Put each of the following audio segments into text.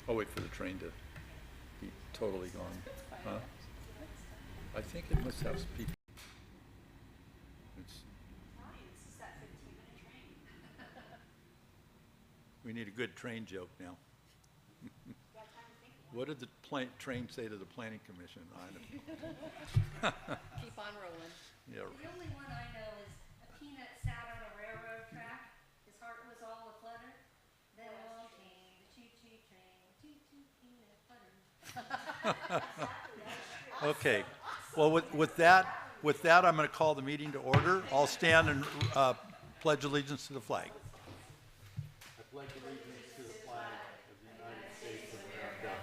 I'll wait for the train to be totally gone. Huh? I think it must have people. We need a good train joke now. What did the train say to the planning commission? I don't know. Keep on rolling. Yeah. The only one I know is a peanut sat on a railroad track. His heart was all aflutter. Then along came the choo-choo train, choo-choo peanut butter. Okay. Well, with that, I'm going to call the meeting to order. I'll stand and pledge allegiance to the flag. I pledge allegiance to the flag of the United States of America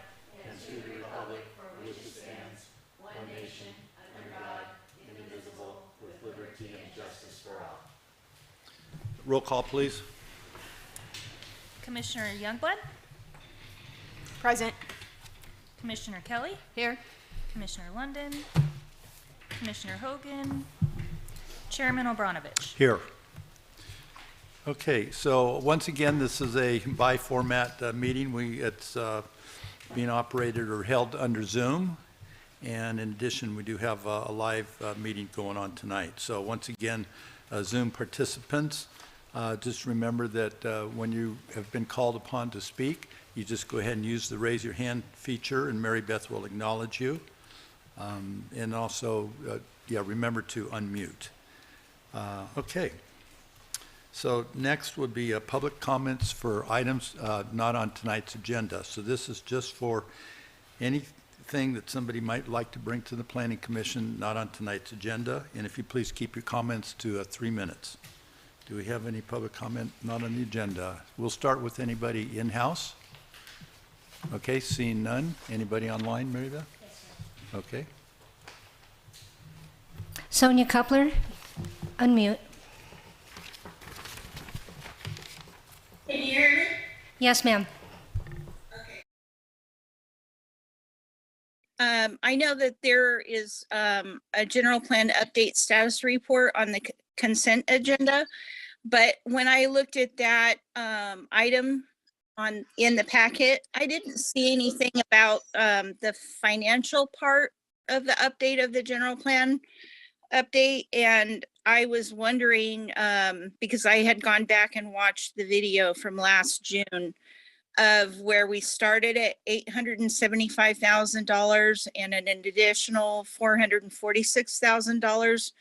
and to the republic for which it stands, one nation, under God, indivisible, with liberty and justice for all. Roll call, please. Commissioner Youngblood, Present. Commissioner Kelly, Here. Commissioner London, Commissioner Hogan, Chairman Obranovich. Here. Okay, so once again, this is a by-format meeting. It's being operated or held under Zoom. And in addition, we do have a live meeting going on tonight. So once again, Zoom participants, just remember that when you have been called upon to speak, you just go ahead and use the raise your hand feature and Mary Beth will acknowledge you. And also, remember to unmute. Okay. So next would be public comments for items not on tonight's agenda. So this is just for anything that somebody might like to bring to the Planning Commission, not on tonight's agenda. And if you please keep your comments to 3 minutes. Do we have any public comment not on the agenda? We'll start with anybody in-house. Okay, seeing none. Anybody online, Mary Beth? Yes, sir. Okay. Sonia Coupler, unmute. Can you hear me? Yes, ma'am. Okay. I know that there is a general plan update status report on the consent agenda, but when I looked at that item in the packet, I didn't see anything about the financial part of the update of the general plan update. And I was wondering, because I had gone back and watched the video from last June of where we started at $875,000 and an additional $446,000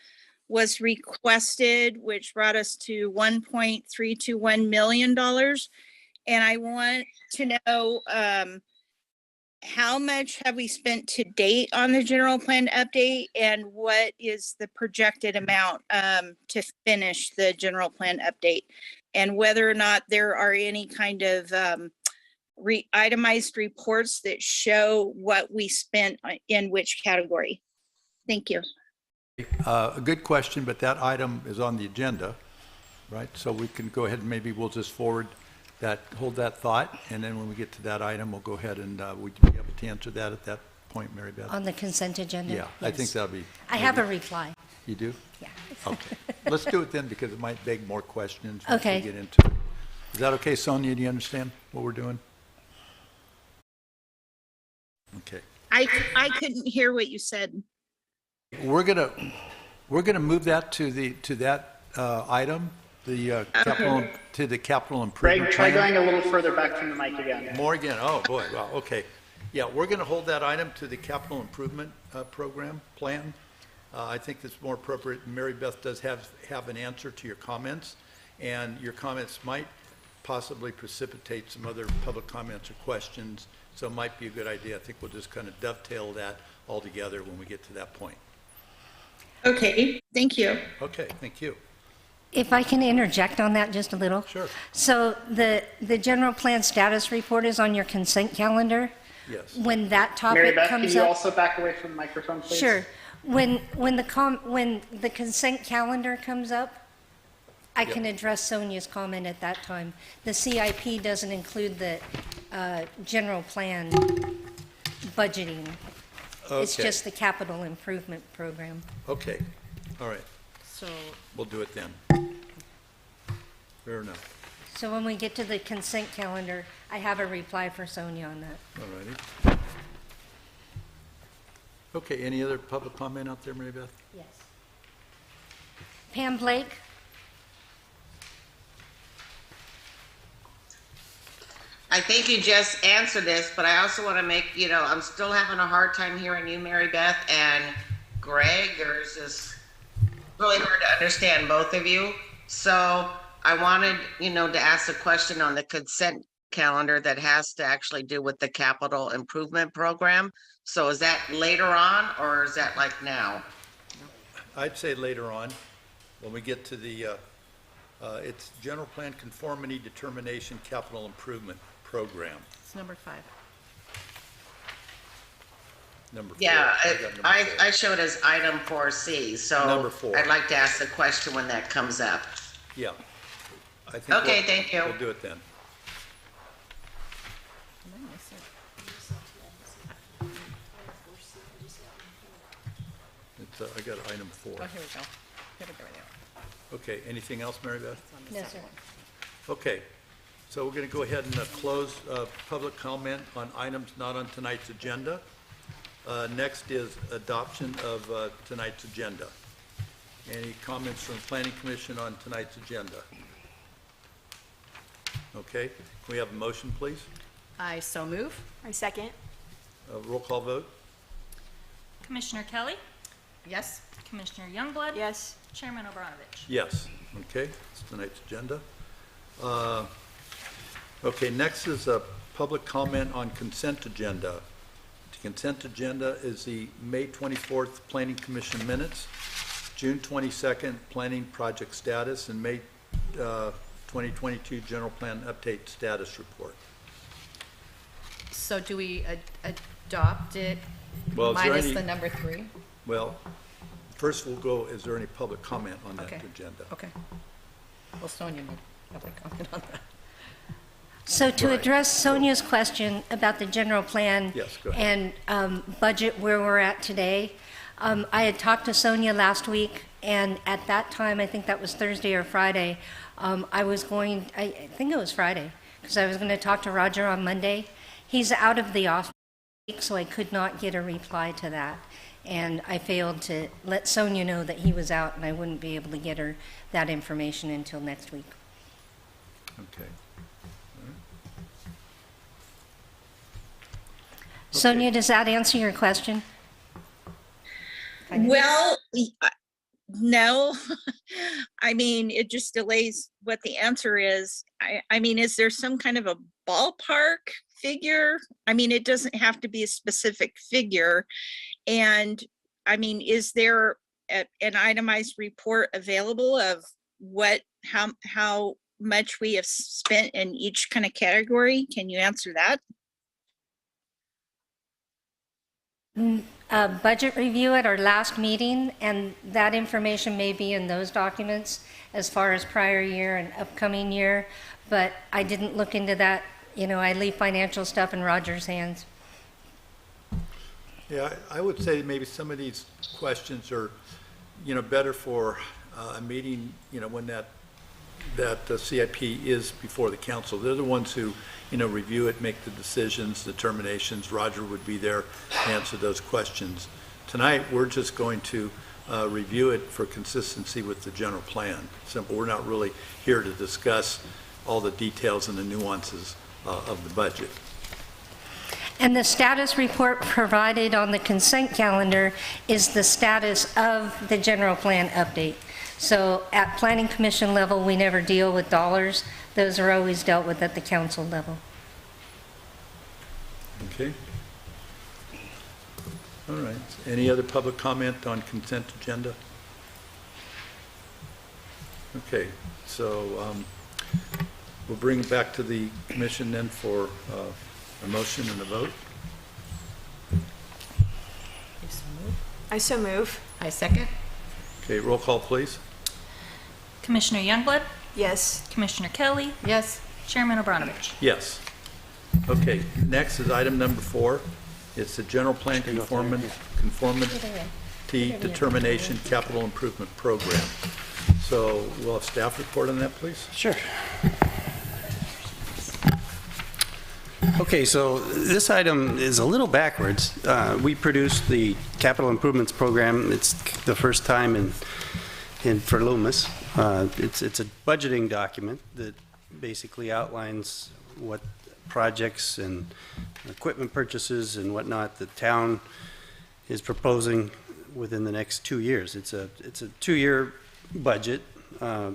was requested, which brought us to $1.321 million. And I want to know how much have we spent to date on the general plan update and what is the projected amount to finish the general plan update, and whether or not there are any kind of itemized reports that show what we spent in which category. Thank you. A good question, but that item is on the agenda, right? So we can go ahead and maybe we'll just hold that thought, and then when we get to that item, we'll go ahead and we'll be able to answer that at that point, Mary Beth. On the consent agenda? Yeah, I think Yes. that'll be. I have a reply. You do? Yeah. Okay. Let's do it then because it might beg more questions once Okay. we get into it. Is that okay, Sonia? Do you understand what we're doing? Okay. I couldn't hear what you said. We're gonna move that to that item, the capital improvement. Greg, try plan. going a little further back from the mic again. More again. Oh boy. Well, okay. Yeah, we're going to hold that item to the capital improvement program plan. I think that's more appropriate. Mary Beth does have an answer to your comments, and your comments might possibly precipitate some other public comments or questions. So it might be a good idea. I think we'll just kind of dovetail that all together when we get to that point. Okay, thank you. Okay, thank you. If I can interject on that just a little. Sure. So the general plan status report is on your consent calendar. Yes. When that Mary topic Beth, can comes you up. also back away from the microphone, please? Sure. When the consent calendar comes up, I can address Sonia's comment at that time. The CIP doesn't include the general plan budgeting. It's Okay. just the capital improvement program. Okay. All right. So, We'll do it then. Fair enough. So when we get to the consent calendar, I have a reply for Sonia on that. All righty. Okay, any other public comment out there, Mary Beth? Yes. Pam Blake? I think you just answered this, but I also want to make, I'm still having a hard time hearing you, Mary Beth, and Greg. There's just really hard to understand both of you. So I wanted, to ask a question on the consent calendar that has to actually do with the capital improvement program. So is that later on, or is that like now? I'd say later on, when we get to the, it's general plan conformity determination capital improvement program. It's number 5. Number 4. Yeah, got number 4. I showed as item 4C, so Number 4. I'd like to ask the question when that comes up. Yeah. I think Okay, thank you. We'll do it then. It's, I got item 4. Oh, here we go. Here we go. Okay, anything else, Mary Beth? No, sir. Okay, so we're going to go ahead and close public comment on items not on tonight's agenda. Next is adoption of tonight's agenda. Any comments from the Planning Commission on tonight's agenda? Okay, can we have a motion, please? I so move. I second. Roll call vote? Commissioner Kelly, Yes. Commissioner Youngblood. Yes. Chairman Obranovich. Yes. Okay, it's tonight's agenda. Okay, next is a public comment on consent agenda. The consent agenda is the May 24th Planning Commission minutes, June 22nd Planning Project status, and May 2022 General Plan Update Status Report. So do we adopt it Well, is there minus any- the number 3? Well, first we'll go, is there any public comment on that Okay. agenda? Okay. Well, Sonia made public comment on that. So to Right. address Sonia's question about the general plan Yes, go ahead. and budget where we're at today, I had talked to Sonia last week, and at that time, I think that was Thursday or Friday, I think it was Friday, because I was going to talk to Roger on Monday. He's out of the office, so I could not get a reply to that. And I failed to let Sonia know that he was out, and I wouldn't be able to get her that information until next week. Okay. Sonia, does that answer your question? Well, no. I mean, it just delays what the answer is. I mean, is there some kind of a ballpark figure? I mean, it doesn't have to be a specific figure. And I mean, is there an itemized report available of how much we have spent in each kind of category? Can you answer that? Budget review at our last meeting, and that information may be in those documents as far as prior year and upcoming year, but I didn't look into that. I leave financial stuff in Roger's hands. Yeah, I would say maybe some of these questions are, better for a meeting, when that CIP is before the council. They're the ones who, review it, make the decisions, determinations. Roger would be there to answer those questions. Tonight, we're just going to review it for consistency with the general plan. Simple. We're not really here to discuss all the details and the nuances of the budget. And the status report provided on the consent calendar is the status of the general plan update. So at Planning Commission level, we never deal with dollars. Those are always dealt with at the council level. Okay. All right. Any other public comment on consent agenda? Okay, so we'll bring it back to the commission then for a motion and a vote. I so move. I second. Okay, roll call, please. Commissioner Youngblood, Yes. Commissioner Kelly, Yes. Chairman Obranovich. Yes. Okay, next is item number 4. It's the general plan conformity determination capital improvement program. So we'll have staff report on that, please. Sure. Okay, so this item is a little backwards. We produced the capital improvements program. It's the first time for Loomis. It's a budgeting document that basically outlines what projects and equipment purchases and whatnot the town is proposing within the next 2 years. It's a 2-year budget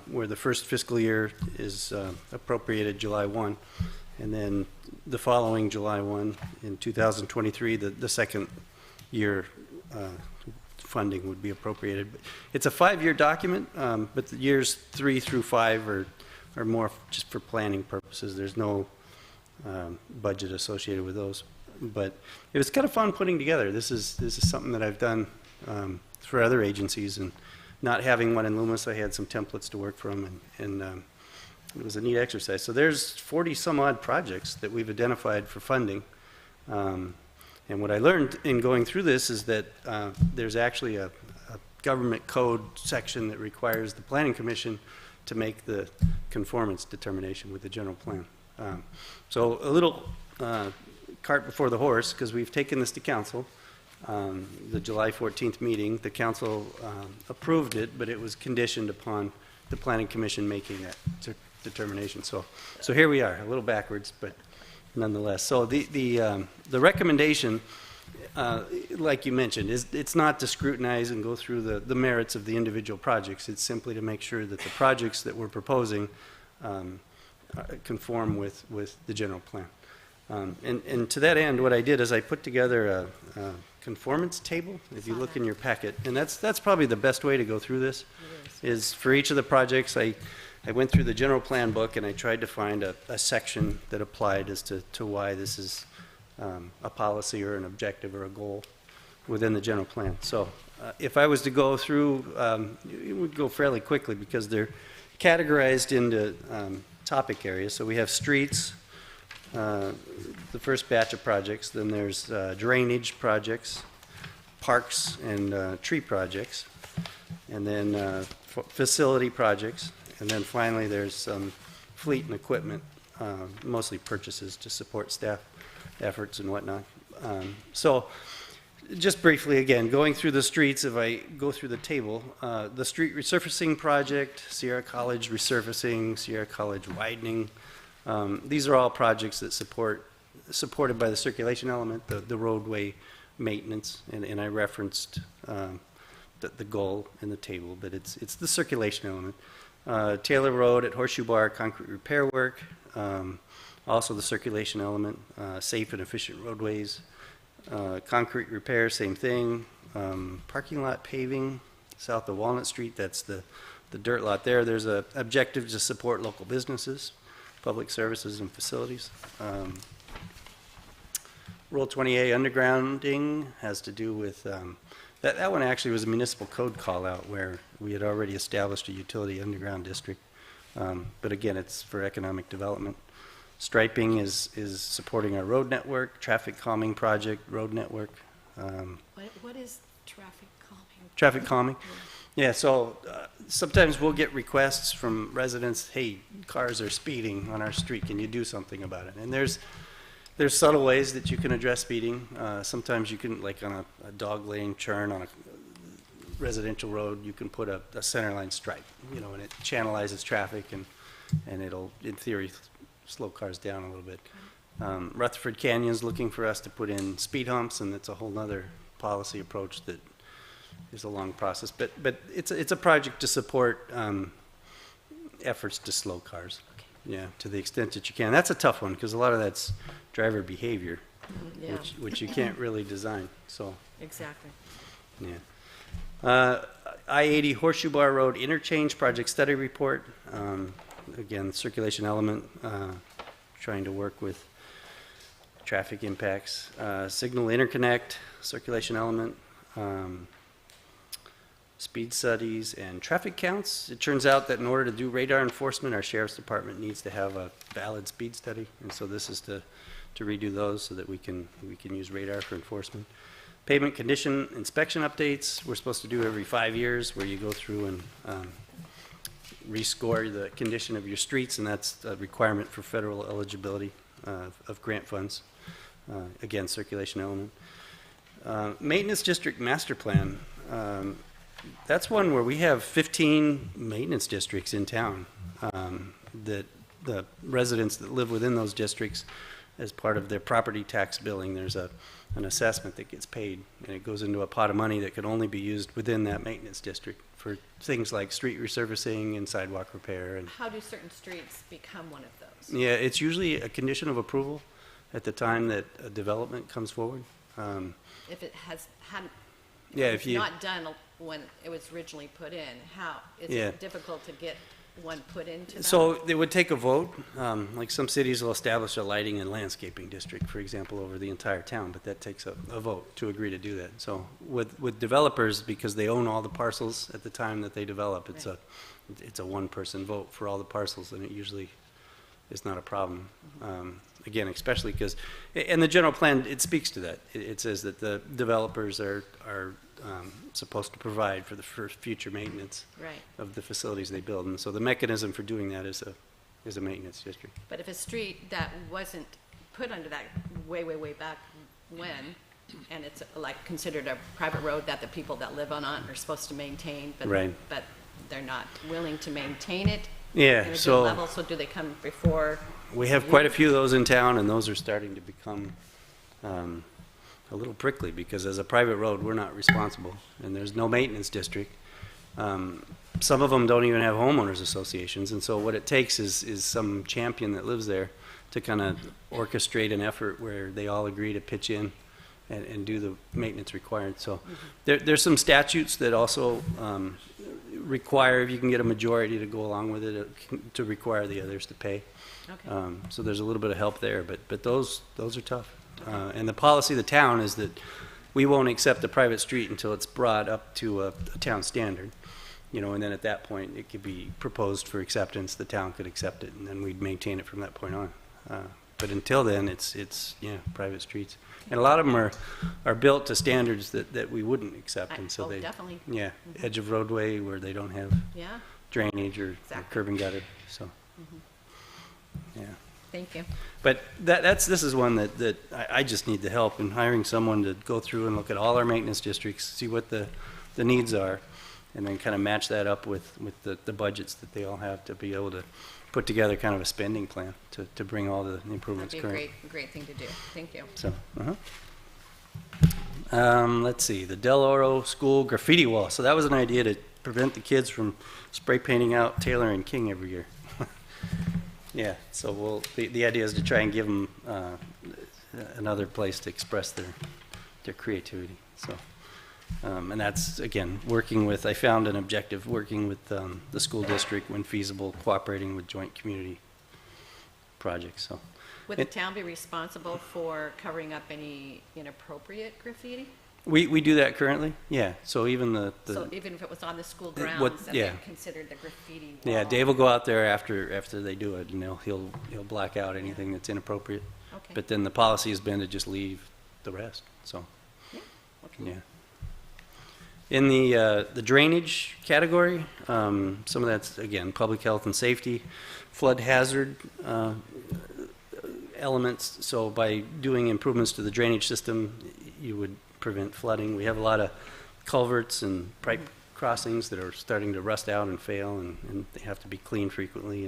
where the first fiscal year is appropriated July 1, and then the following July 1 in 2023, the second year funding would be appropriated. It's a 5-year document, but the years 3 through 5 are more just for planning purposes. There's no budget associated with those. But it was kind of fun putting together. This is something that I've done for other agencies, and not having one in Loomis, I had some templates to work from, and it was a neat exercise. So there's 40 some odd projects that we've identified for funding. And what I learned in going through this is that there's actually a government code section that requires the Planning Commission to make the conformance determination with the general plan. So a little cart before the horse, because we've taken this to council. The July 14th meeting, the council approved it, but it was conditioned upon the Planning Commission making that determination. So here we are, a little backwards, but nonetheless. So the recommendation, like you mentioned, is it's not to scrutinize and go through the merits of the individual projects. It's simply to make sure that the projects that we're proposing conform with the general plan. And to that end, what I did is I put together a conformance table, if you look in your packet, and that's probably the best way to go through this, is for each of the projects, I went through the general plan book and I tried to find a section that applied as to why this is a policy or an objective or a goal within the general plan. So if I was to go through, it would go fairly quickly because they're categorized into topic areas. So we have streets, the first batch of projects, then there's drainage projects, parks and tree projects, and then facility projects, and then finally there's some fleet and equipment, mostly purchases to support staff efforts and whatnot. So just briefly again, going through the streets, if I go through the table, the street resurfacing project, Sierra College resurfacing, Sierra College widening, these are all projects that supported by the circulation element, the roadway maintenance, and I referenced the goal in the table, but it's the circulation element. Taylor Road at Horseshoe Bar, concrete repair work, also the circulation element, safe and efficient roadways, concrete repair, same thing, parking lot paving south of Walnut Street, that's the dirt lot there. There's an objective to support local businesses, public services and facilities. Rule 20A undergrounding has to do with, that one actually was a municipal code call out where we had already established a utility underground district. But again, it's for economic development. Striping is supporting our road network, traffic calming project, road network. What is traffic calming? Traffic calming. Yeah, so sometimes we'll get requests from residents, hey, cars are speeding on our street, can you do something about it? And there's subtle ways that you can address speeding. Sometimes you can, like on a dog lane churn on a residential road, you can put a center line stripe, and it channelizes traffic and it'll, in theory, slow cars down a little bit. Rutherford Canyon's looking for us to put in speed humps, and it's a whole nother policy approach that is a long process, but it's a project to support efforts to slow cars. Okay. Yeah, to the extent that you can. That's a tough one because a lot of that's driver behavior, Yeah. which you can't really design. So Exactly. yeah. I-80 Horseshoe Bar Road interchange project study report. Again, circulation element, trying to work with traffic impacts. Signal interconnect, circulation element. Speed studies and traffic counts. It turns out that in order to do radar enforcement, our sheriff's department needs to have a valid speed study, and so this is to redo those so that we can use radar for enforcement. Pavement condition inspection updates we're supposed to do every 5 years, where you go through and rescore the condition of your streets, and that's a requirement for federal eligibility. of grant funds. Again, circulation element. Maintenance district master plan. That's one where we have 15 maintenance districts in town. That the residents that live within those districts, as part of their property tax billing, there's an assessment that gets paid, and it goes into a pot of money that can only be used within that maintenance district for things like street resurfacing and sidewalk repair. And How do certain streets become one of those? yeah, it's usually a condition of approval at the time that a development comes forward. If it hadn't, Yeah, if if it's you- not done when it was originally put in, how, is Yeah. it difficult to get one put into that? So it would take a vote. Like some cities will establish a lighting and landscaping district, for example, over the entire town, but that takes a vote to agree to do that. So with developers, because they own all the parcels at the time that they develop, it's a one-person vote for all the parcels, and it usually is not a problem. Again, especially because, and the general plan, it speaks to that. It says that the developers are supposed to provide for the future maintenance Right. of the facilities they build. And so the mechanism for doing that is a maintenance district. But if a street that wasn't put under that way, way, way back when, and it's like considered a private road that the people that live on it are supposed to maintain, but, Right. but they're not willing to maintain it Yeah, in a good so level, so do they come before? we have quite a few of those in town, and those are starting to become a little prickly, because as a private road, we're not responsible, and there's no maintenance district. Some of them don't even have homeowners associations, and so what it takes is some champion that lives there to kind of orchestrate an effort where they all agree to pitch in and do the maintenance required. So there's some statutes that also require, if you can get a majority to go along with it, to require the others to pay. Okay. So there's a little bit of help there, but those are tough. And the policy of the town is that we won't accept a private street until it's brought up to a town standard, and then at that point, it could be proposed for acceptance, the town could accept it, and then we'd maintain it from that point on. But until then, it's private streets. And a lot of them are built to standards that we wouldn't accept, and so Oh, they, definitely. yeah, edge of roadway where they don't have Yeah, drainage or Exactly. curb and gutter, so, yeah. thank you. But this is one that I just need the help in hiring someone to go through and look at all our maintenance districts, see what the needs are, and then kind of match that up with the budgets that they all have to be able to put together kind of a spending plan to bring all the improvements That'd be a current. great thing to do. Thank you. So, let's see, the Del Oro School graffiti wall. So that was an idea to prevent the kids from spray painting out Taylor and King every year. Yeah, so the idea is to try and give them another place to express their creativity. So, and that's, again, I found an objective, working with the school district when feasible, cooperating with joint community projects, so. Would the town be responsible for covering up any inappropriate graffiti? We do that currently, yeah, so even So even if it was on the school what- grounds, that yeah. they considered the graffiti wall? yeah, Dave will go out there after they do it, and he'll black out anything that's inappropriate. Okay. But then the policy has been to just leave the rest, so, Okay. yeah. In the drainage category, some of that's, again, public health and safety, flood hazard elements. So by doing improvements to the drainage system, you would prevent flooding. We have a lot of culverts and pipe crossings that are starting to rust out and fail, and they have to be cleaned frequently.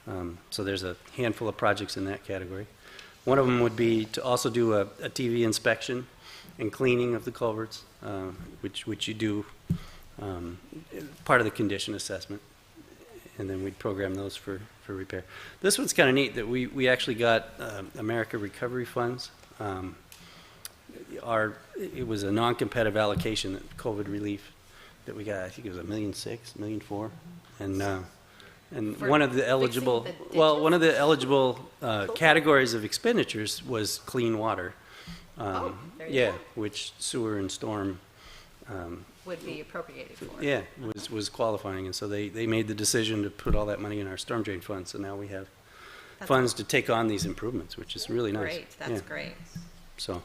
And so there's a handful of projects in that category. One of them would be to also do a TV inspection and cleaning of the culverts, which you do part of the condition assessment, and then we'd program those for repair. This one's kind of neat that we actually got America Recovery Funds. It was a non-competitive allocation, that COVID relief that we got. I think it was $1.6 million, $1.4 million, and For one of the eligible, fixing the one of the eligible categories of expenditures was clean water. Oh, there you Yeah, go. which sewer and storm, Would be appropriated for. yeah, was qualifying, and so they made the decision to put all that money in our storm drain fund, so now we have That's funds to take on these improvements, which is really nice. Great, Yeah, that's great. So,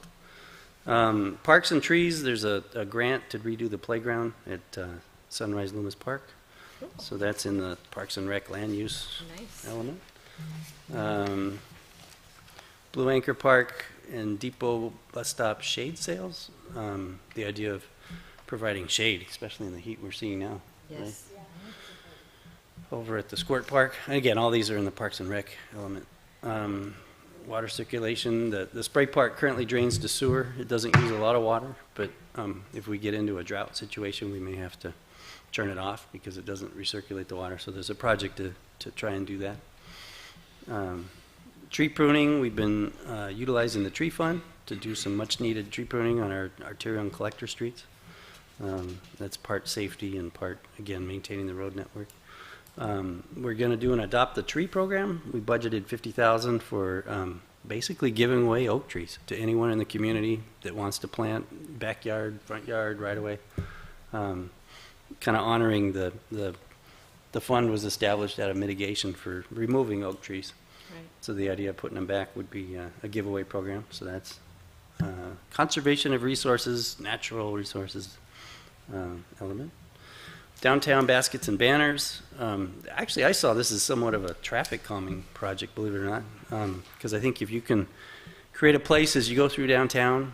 parks and trees, there's a grant to redo the playground at Sunrise Loomis Park, so that's in the Parks and Rec land use Nice. element. Blue Anchor Park and Depot Bus Stop shade sales. The idea of providing shade, especially in the heat we're seeing now. right? Yes. Over at the Squirt Park. And again, all these are in the Parks and Rec element. Water circulation, the spray park currently drains to sewer. It doesn't use a lot of water, but if we get into a drought situation, we may have to turn it off because it doesn't recirculate the water. So there's a project to try and do that. Tree pruning, we've been utilizing the tree fund to do some much needed tree pruning on our arterial and collector streets. That's part safety and part, again, maintaining the road network. We're going to do an Adopt the Tree program. We budgeted $50,000 for basically giving away oak trees to anyone in the community that wants to plant backyard, front yard, right away. Kind of honoring the fund was established out of mitigation for removing oak trees. Right. So the idea of putting them back would be a giveaway program. So that's conservation of resources, natural resources element. Downtown baskets and banners. Actually, I saw this as somewhat of a traffic calming project, believe it or not, because I think if you can create a place as you go through downtown,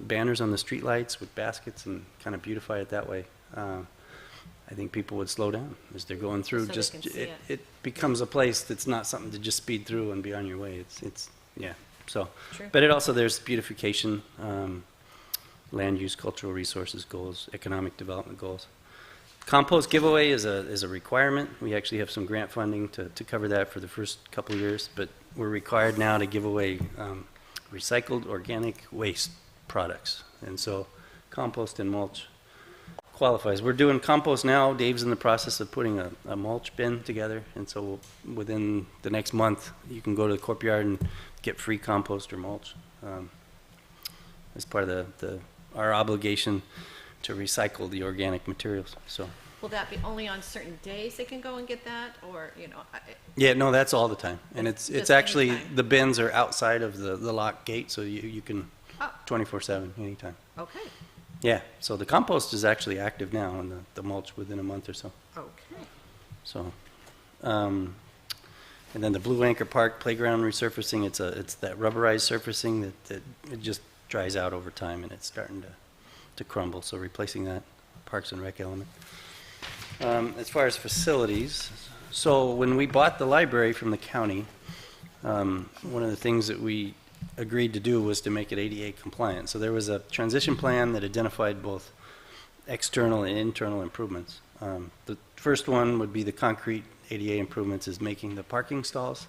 banners on the streetlights with baskets and kind of beautify it that way, I think people would slow down as they're going through. So they Just can see it. it becomes a place that's not something to just speed through and be on your way. It's yeah. So, True. but it also there's beautification, land use, cultural resources goals, economic development goals. Compost giveaway is a requirement. We actually have some grant funding to cover that for the first couple of years, but we're required now to give away recycled organic waste products. And so compost and mulch qualifies. We're doing compost now. Dave's in the process of putting a mulch bin together, and so within the next month, you can go to the Corp Yard and get free compost or mulch as part of our obligation to recycle the organic materials. So Will that be only on certain days they can go and get that, or, yeah, no, that's all the time, and it's Just actually anytime. the bins are outside of the lock gate, so you can Oh. 24/7 anytime. okay, Yeah, so the compost is actually active now, and the mulch within a month or so. okay. So, and then the Blue Anchor Park playground resurfacing. It's that rubberized surfacing that it just dries out over time, and it's starting to crumble. So replacing that Parks and Rec element. As far as facilities, so when we bought the library from the county, one of the things that we agreed to do was to make it ADA compliant. So there was a transition plan that identified both external and internal improvements. The first one would be the concrete ADA improvements is making the parking stalls.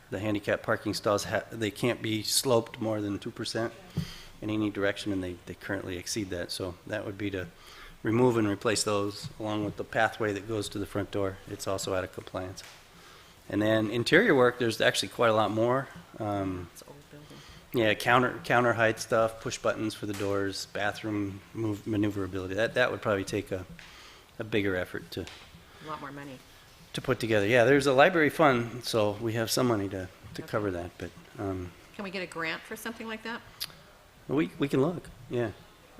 The handicap parking stalls, they can't be sloped more than 2% in any direction, and they currently exceed that. So that would be to remove and replace those, along with the pathway that goes to the front door. It's also out of compliance. And then interior work, there's actually quite a lot more. It's an old building. Yeah, counter height stuff, push buttons for the doors, bathroom maneuverability. That would probably take a bigger effort to A lot more money. put together. Yeah, there's a library fund, so we have some money to cover that, but Can we get a grant for something like that? we can look. Yeah.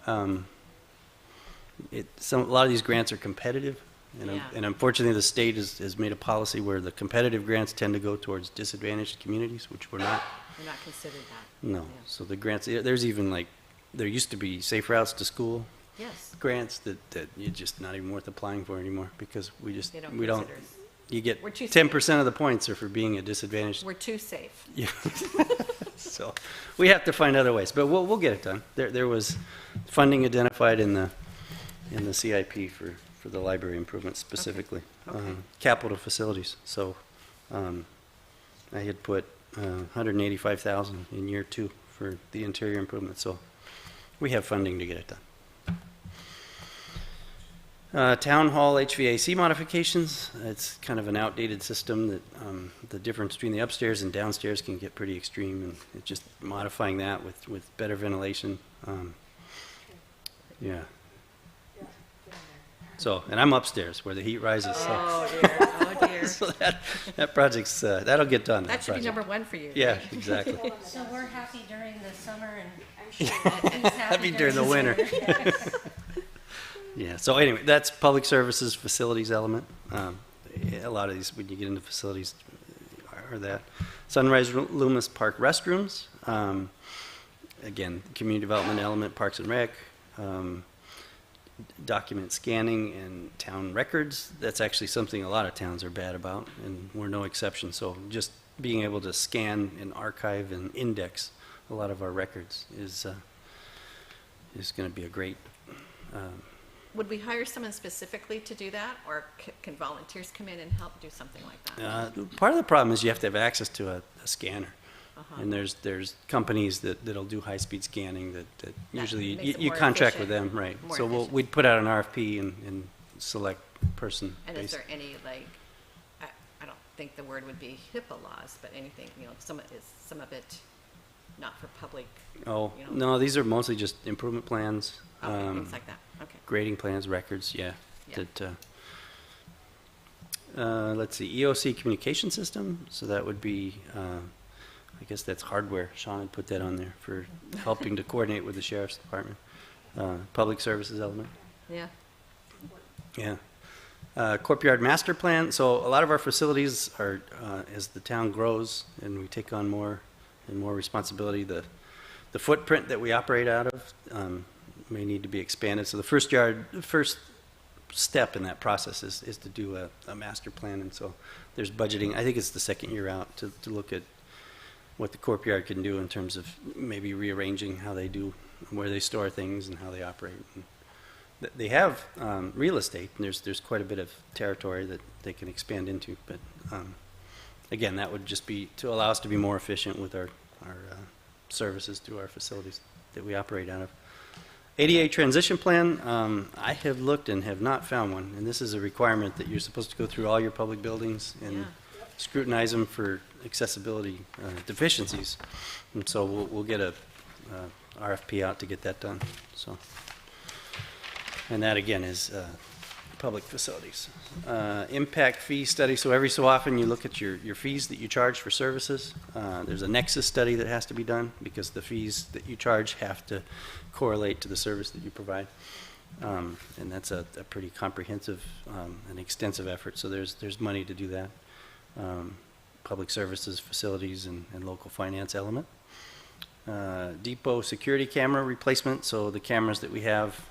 A lot of these grants are competitive, Yeah. and unfortunately the state has made a policy where the competitive grants tend to go towards disadvantaged communities, which we're not. We're not considered that. No. Yeah. So the grants, there's even there used to be safe routes to school Yes. grants that you're just not even worth applying for anymore because They don't we don't, consider us. you get We're too 10% of the points are for being a disadvantaged. We're too safe. Yeah. So we have to find other ways, but we'll get it done. There was funding identified in the CIP for the library improvements specifically. Okay. Capital facilities. So I had put $185,000 in year 2 for the interior improvements. So we have funding to get it done. Town hall HVAC modifications. It's kind of an outdated system that the difference between the upstairs and downstairs can get pretty extreme, and it's just modifying that with better ventilation. Yeah. So, and I'm upstairs where the heat rises. Oh, dear. Oh, dear. So that project's that'll get done. That should be project. number one for you. Yeah, right? exactly. So we're happy during the summer, and I'm sure he's Happy during the winter. Yeah, so anyway, that's public services facilities element. A lot of these, when you get into facilities, are that. Sunrise Loomis Park restrooms. Again, community development element, Parks and Rec. Document scanning and town records. That's actually something a lot of towns are bad about, and we're no exception. So just being able to scan and archive and index a lot of our records is going to be a great. Would we hire someone specifically to do that, or can volunteers come in and help do something like that? Part of the problem is you have to have access to a scanner. Uh-huh. And there's companies that'll do high-speed scanning that usually makes it you more contract with efficient. them, right? More So efficient. we'd put out an RFP and select person. And is based. there any, like, I don't think the word would be HIPAA laws, but anything, some of it not for public, Oh, you know? no, these are mostly just improvement plans. things like that? Okay. Grading plans, records, yeah. Yeah. Let's see, EOC communication system, so that would be, I guess that's hardware. Sean had put that on there for helping to coordinate with the sheriff's department. Public services element, Yeah. yeah. Courtyard master plan, so a lot of our facilities are, as the town grows and we take on more and more responsibility, the footprint that we operate out of may need to be expanded. So the first step in that process is to do a master plan, and so there's budgeting. I think it's the second year out to look at what the courtyard can do in terms of maybe rearranging how they do, where they store things and how they operate. And they have real estate, and there's quite a bit of territory that they can expand into, but again, that would just be to allow us to be more efficient with our services through our facilities that we operate out of. ADA transition plan, I have looked and have not found one, and this is a requirement that you're supposed to go through all your public buildings and Yeah. scrutinize them for accessibility deficiencies, and so we'll get a RFP out to get that done. So, and that again is public facilities. Impact fee study, so every so often you look at your fees that you charge for services. There's a nexus study that has to be done because the fees that you charge have to correlate to the service that you provide. And that's a pretty comprehensive and extensive effort, so there's money to do that. Public services, facilities, and local finance element. Depot security camera replacement, so the cameras that we have,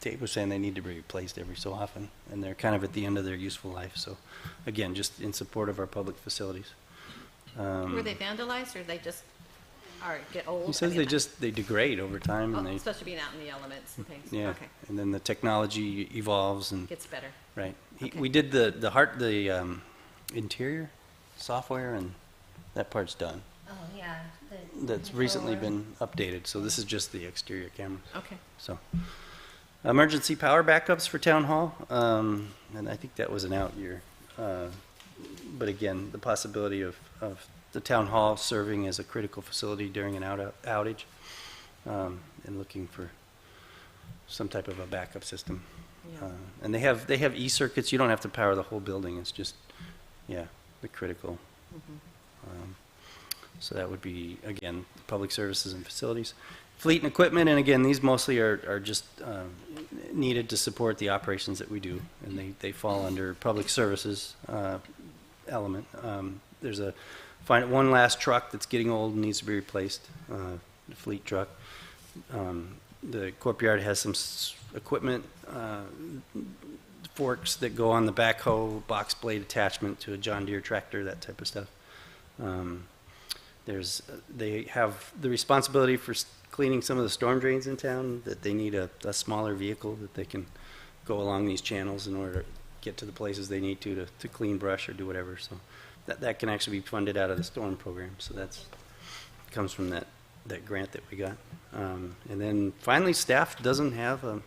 Dave was saying they need to be replaced every so often, and they're kind of at the end of their useful life. So, again, just in support of our public facilities. Were they vandalized, or they just get old? He says they degrade over time, and Oh, they especially being out in the elements and things? yeah, Okay, and then the technology evolves and gets better. right. Okay. We did the interior software, and that part's done. Oh, yeah. That's recently been updated, so this is just the exterior cameras. Okay. So, emergency power backups for town hall, and I think that was an out year. But again, the possibility of the town hall serving as a critical facility during an outage, and looking for some type of a backup system. Yeah. And they have e-circuits. You don't have to power the whole building. It's just, yeah, the critical. So that would be, again, public services and facilities. Fleet and equipment, and again, these mostly are just needed to support the operations that we do, and they fall under public services element. There's one last truck that's getting old and needs to be replaced, the fleet truck. The courtyard has some equipment, forks that go on the backhoe, box blade attachment to a John Deere tractor, that type of stuff. They have the responsibility for cleaning some of the storm drains in town, that they need a smaller vehicle that they can go along these channels in order to get to the places they need to clean brush or do whatever. So that can actually be funded out of the storm program. So that's comes from that grant that we got. And then finally, staff doesn't have a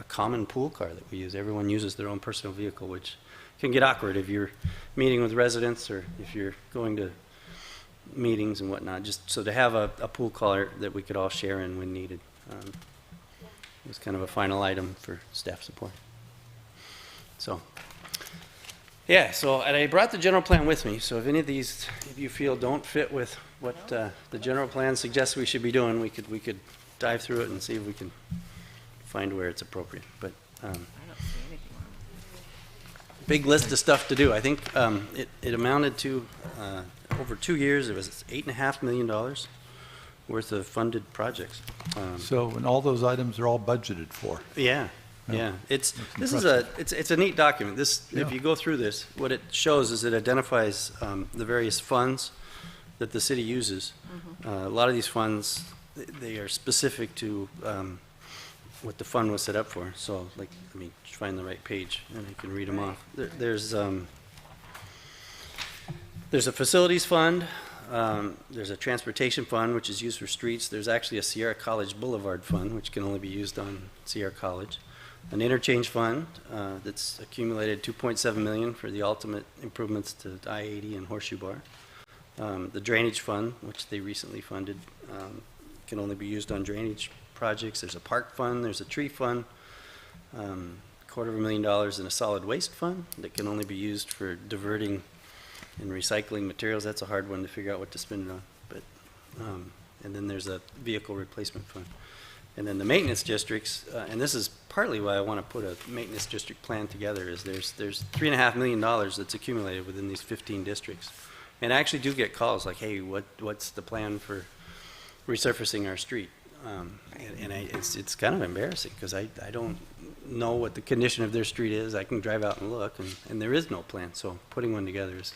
common pool car that we use. Everyone uses their own personal vehicle, which can get awkward if you're meeting with residents or if you're going to meetings and whatnot. Just so to have a pool car that we could all share in when needed was kind of a final item for staff support. So, yeah, so and I brought the general plan with me, so if any of these, if you feel don't fit with what the general plan suggests we should be doing, we could dive through it and see if we can find where it's appropriate. But I don't see anything big list of stuff to do. I think it amounted to, over 2 years, it was $8.5 million worth of funded projects. So, and all those items are all budgeted for. Yeah, yeah. This is it's a neat document. If Yeah. you go through this, what it shows is it identifies the various funds that the city uses. A lot of these funds, they are specific to what the fund was set up for. So, like, let me find the right page and I can read them off. There's a facilities fund. There's a transportation fund, which is used for streets. There's actually a Sierra College Boulevard fund, which can only be used on Sierra College. An interchange fund that's accumulated $2.7 million for the ultimate improvements to I-80 and Horseshoe Bar. The drainage fund, which they recently funded, can only be used on drainage projects. There's a park fund, there's a tree fund, $250,000 in a solid waste fund that can only be used for diverting and recycling materials. That's a hard one to figure out what to spend it on. But and then there's a vehicle replacement fund. And then the maintenance districts, and this is partly why I want to put a maintenance district plan together, is there's $3.5 million that's accumulated within these 15 districts. And I actually do get calls like, hey, what's the plan for resurfacing our street? It's kind of embarrassing because I don't know what the condition of their street is. I can drive out and look, and there is no plan. So putting one together is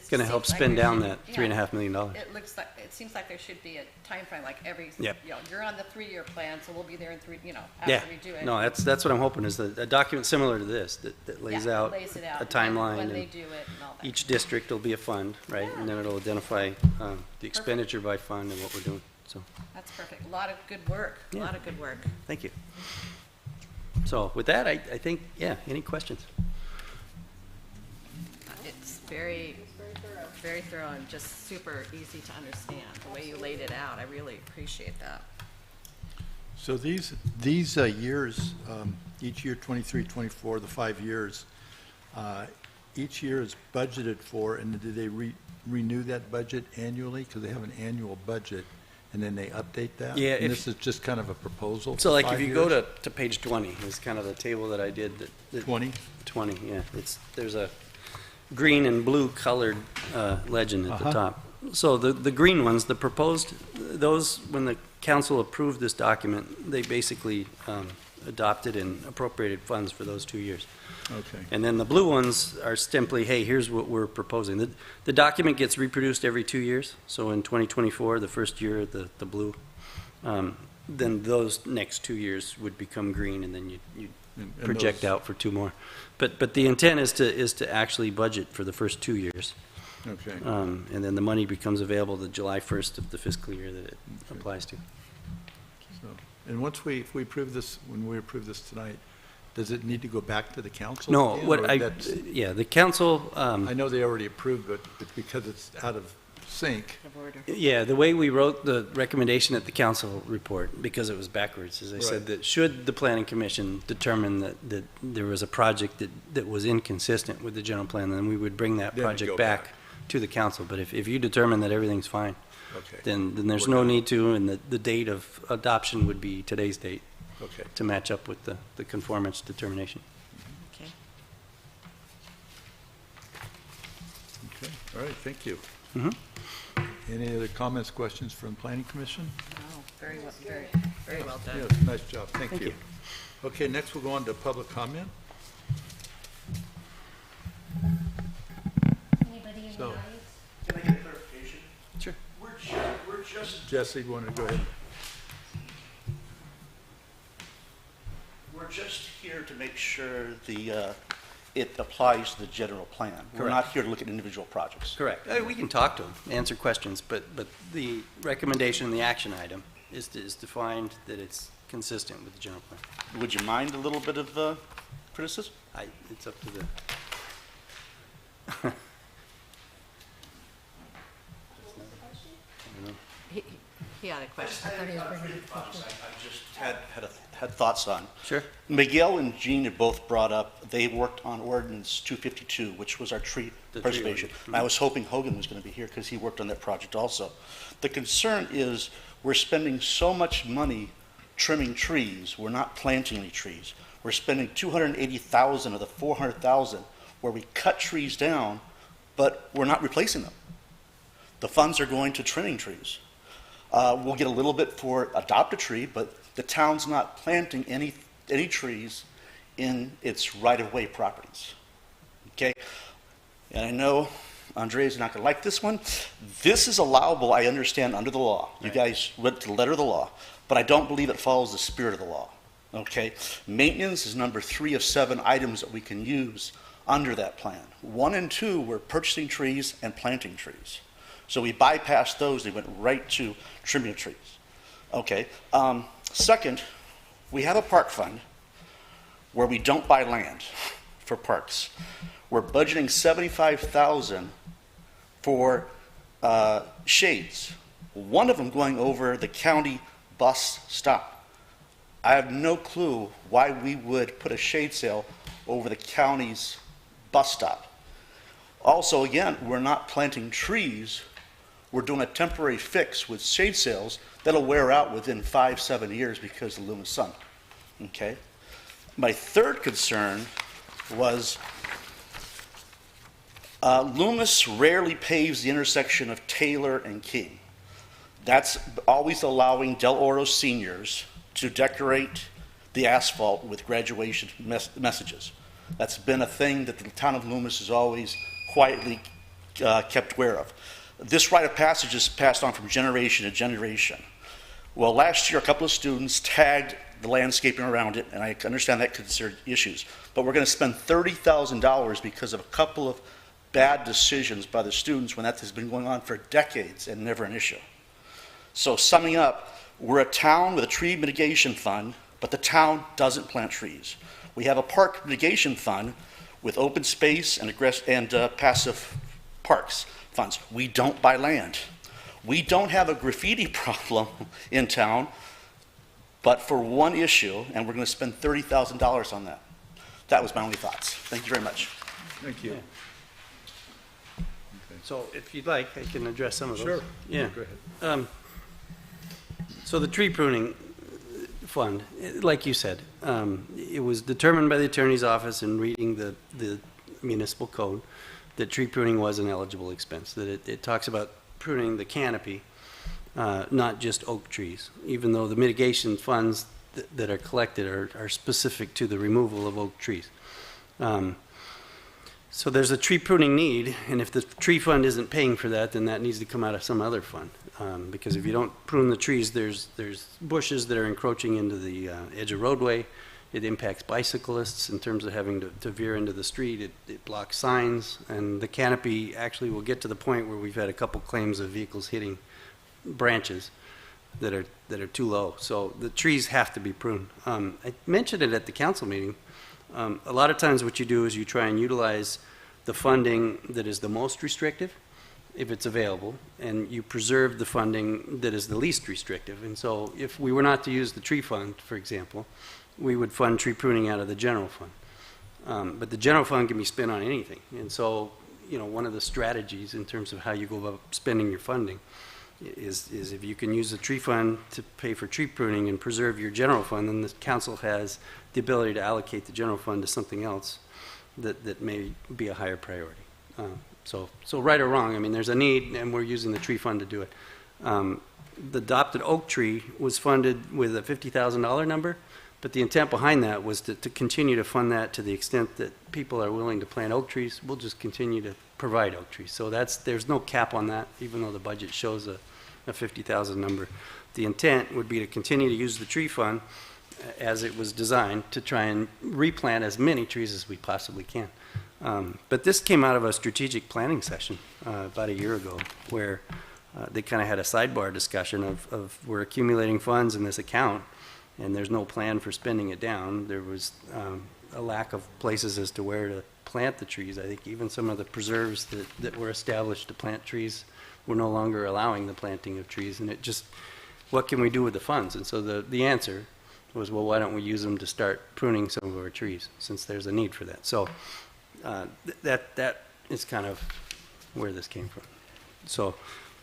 going to help spin down that $3.5 million. It seems like there should be a time frame, like every, Yep. you're on the 3-year plan, so we'll be there in Yeah, after we do it. no, that's what I'm hoping is a document similar to this that lays Yeah, out lays it out, a timeline. when they and do it and all that. each district will be a fund, right? And then it'll identify the expenditure by fund and what we're doing. So, That's perfect. A lot of good work, a Yeah. lot of good work. thank you. So with that, I think, yeah, any questions? It's very thorough and just super easy to understand, the way you laid it out. I really appreciate that. So these years, each year, 23, 24, the 5 years, each year is budgeted for, and do they renew that budget annually? Because they have an annual budget, and then they update that? Yeah, And if- this is just kind of a proposal So for like 5 if you go years? to page 20, is kind of the table that I did. 20? 20, yeah. There's a green and blue colored legend at the Uh-huh. top. So the green ones, the proposed, those, when the council approved this document, they basically adopted and appropriated funds for those 2 years. Okay. And then the blue ones are simply, hey, here's what we're proposing. The document gets reproduced every 2 years. So in 2024, the first year, the blue, then those next 2 years would become green, and then you And project those- out for 2 more. But the intent is to actually budget for the first 2 years. Okay. And then the money becomes available the July 1st of the fiscal year that it applies to. So, and once if we approve this, when we approve this tonight, does it need to go back to the council? No, again, what or I, that's- yeah, the council, I know they already approved, but because it's out of sync, Of order. yeah, the way we wrote the recommendation at the council report, because it was backwards, is I said Right. that should the planning commission determine that there was a project that was inconsistent with the general plan, then we would bring that Then it'd go project back to the council. But if you determine that everything's fine, okay, then there's We're no done. need to, and the date of adoption would be today's date okay. to match up with the conformance determination. Okay. Okay, all right, thank you. Mhm. Any other comments, questions from the planning commission? Oh, very well done. Yes, nice job, thank Thank you. you. Okay, next we'll go on to public comment. Anybody in the So- audience? Can I get clarification? Sure. We're just, Jesse, you want to go ahead? we're just here to make sure it applies to the general plan. We're not here to look at individual projects. Correct. We can talk to them, answer questions, but the recommendation, the action item, is to find that it's consistent with the general plan. Would you mind a little bit of criticism? It's up to the, He had a question. I just had thoughts on. sure. Miguel and Jean had both brought up, they worked on ordinance 252, which was our tree The tree preservation. ordinance. And I was hoping Hogan was going to be here because he worked on that project also. The concern is we're spending so much money trimming trees, we're not planting any trees. We're spending $280,000 of the $400,000 where we cut trees down, but we're not replacing them. The funds are going to trimming trees. We'll get a little bit for adopt a tree, but the town's not planting any trees in its right-of-way properties. Okay? And I know Andrea's not going to like this one. This is allowable, I understand, under the law. You guys went to the letter of the law, but I don't believe it follows the spirit of the law. Okay? Maintenance is number 3 of 7 items that we can use under that plan. 1 and 2 were purchasing trees and planting trees. So we bypassed those, they went right to trimming trees. Okay. Second, we have a park fund where we don't buy land for parks. We're budgeting $75,000 for shades. One of them going over the county bus stop. I have no clue why we would put a shade sail over the county's bus stop. Also, again, we're not planting trees. We're doing a temporary fix with shade sails that'll wear out within 5-7 years because of the Loomis sun. Okay? My third concern was Loomis rarely paves the intersection of Taylor and King. That's always allowing Del Oro seniors to decorate the asphalt with graduation messages. That's been a thing that the town of Loomis has always quietly kept aware of. This rite of passage is passed on from generation to generation. Well, last year, a couple of students tagged the landscaping around it, and I understand that considered issues, but we're going to spend $30,000 because of a couple of bad decisions by the students when that has been going on for decades and never an issue. So summing up, we're a town with a tree mitigation fund, but the town doesn't plant trees. We have a park mitigation fund with open space and passive parks funds. We don't buy land. We don't have a graffiti problem in town, but for one issue, and we're going to spend $30,000 on that. That was my only thoughts. Thank you very much. Thank you. So if you'd like, I can address some of those. Sure. Yeah. Go ahead. So the tree pruning fund, like you said, it was determined by the attorney's office in reading the municipal code that tree pruning was an eligible expense, that it talks about pruning the canopy, not just oak trees, even though the mitigation funds that are collected are specific to the removal of oak trees. So there's a tree pruning need, and if the tree fund isn't paying for that, then that needs to come out of some other fund. Because if you don't prune the trees, there's bushes that are encroaching into the edge of roadway. It impacts bicyclists in terms of having to veer into the street. It blocks signs, and the canopy actually will get to the point where we've had a couple claims of vehicles hitting branches that are too low. So the trees have to be pruned. I mentioned it at the council meeting. A lot of times what you do is you try and utilize the funding that is the most restrictive, if it's available, and you preserve the funding that is the least restrictive. And so if we were not to use the tree fund, for example, we would fund tree pruning out of the general fund. But the general fund can be spent on anything. And so, one of the strategies in terms of how you go about spending your funding is if you can use the tree fund to pay for tree pruning and preserve your general fund, then the council has the ability to allocate the general fund to something else that may be a higher priority. So right or wrong, I mean, there's a need, and we're using the tree fund to do it. The adopted oak tree was funded with a $50,000 number, but the intent behind that was to continue to fund that to the extent that people are willing to plant oak trees. We'll just continue to provide oak trees. So there's no cap on that, even though the budget shows a $50,000 number. The intent would be to continue to use the tree fund as it was designed to try and replant as many trees as we possibly can. But this came out of a strategic planning session about a year ago where they kind of had a sidebar discussion of we're accumulating funds in this account and there's no plan for spending it down. There was a lack of places as to where to plant the trees. I think even some of the preserves that were established to plant trees were no longer allowing the planting of trees. And it just, what can we do with the funds? And so the answer was, well, why don't we use them to start pruning some of our trees since there's a need for that. So that is kind of where this came from. So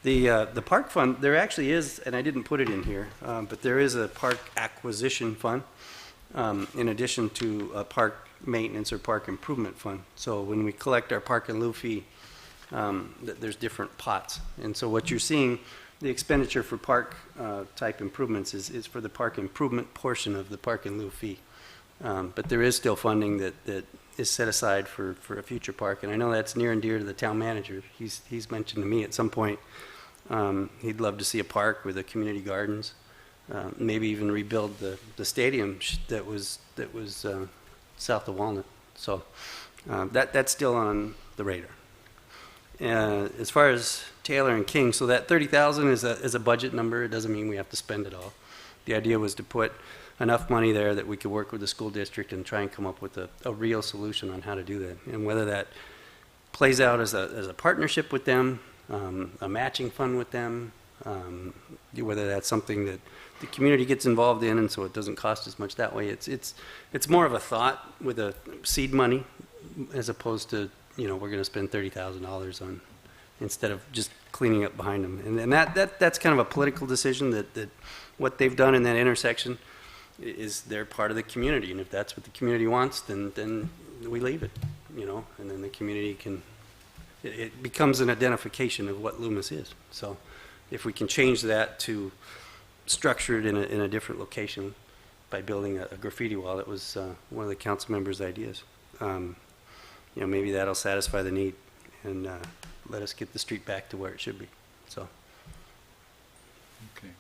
the park fund, there actually is, and I didn't put it in here, but there is a park acquisition fund in addition to a park maintenance or park improvement fund. So when we collect our park and lieu fee, there's different pots. And so what you're seeing, the expenditure for park type improvements is for the park improvement portion of the park and lieu fee. But there is still funding that is set aside for a future park. And I know that's near and dear to the town manager. He's mentioned to me at some point he'd love to see a park with the community gardens, maybe even rebuild the stadium that was south of Walnut. So that's still on the radar. As far as Taylor and King, so that 30,000 is a budget number. It doesn't mean we have to spend it all. The idea was to put enough money there that we could work with the school district and try and come up with a real solution on how to do that. And whether that plays out as a partnership with them, a matching fund with them, whether that's something that the community gets involved in and so it doesn't cost as much that way. It's more of a thought with a seed money as opposed to, we're going to spend $30,000 on instead of just cleaning up behind them. And that's kind of a political decision that what they've done in that intersection is they're part of the community. And if that's what the community wants, then we leave it, and then the community can, it becomes an identification of what Loomis is. So if we can change that to structure it in a different location by building a graffiti wall, that was one of the council members' ideas. Maybe that'll satisfy the need and let us get the street back to where it should be. So. Okay.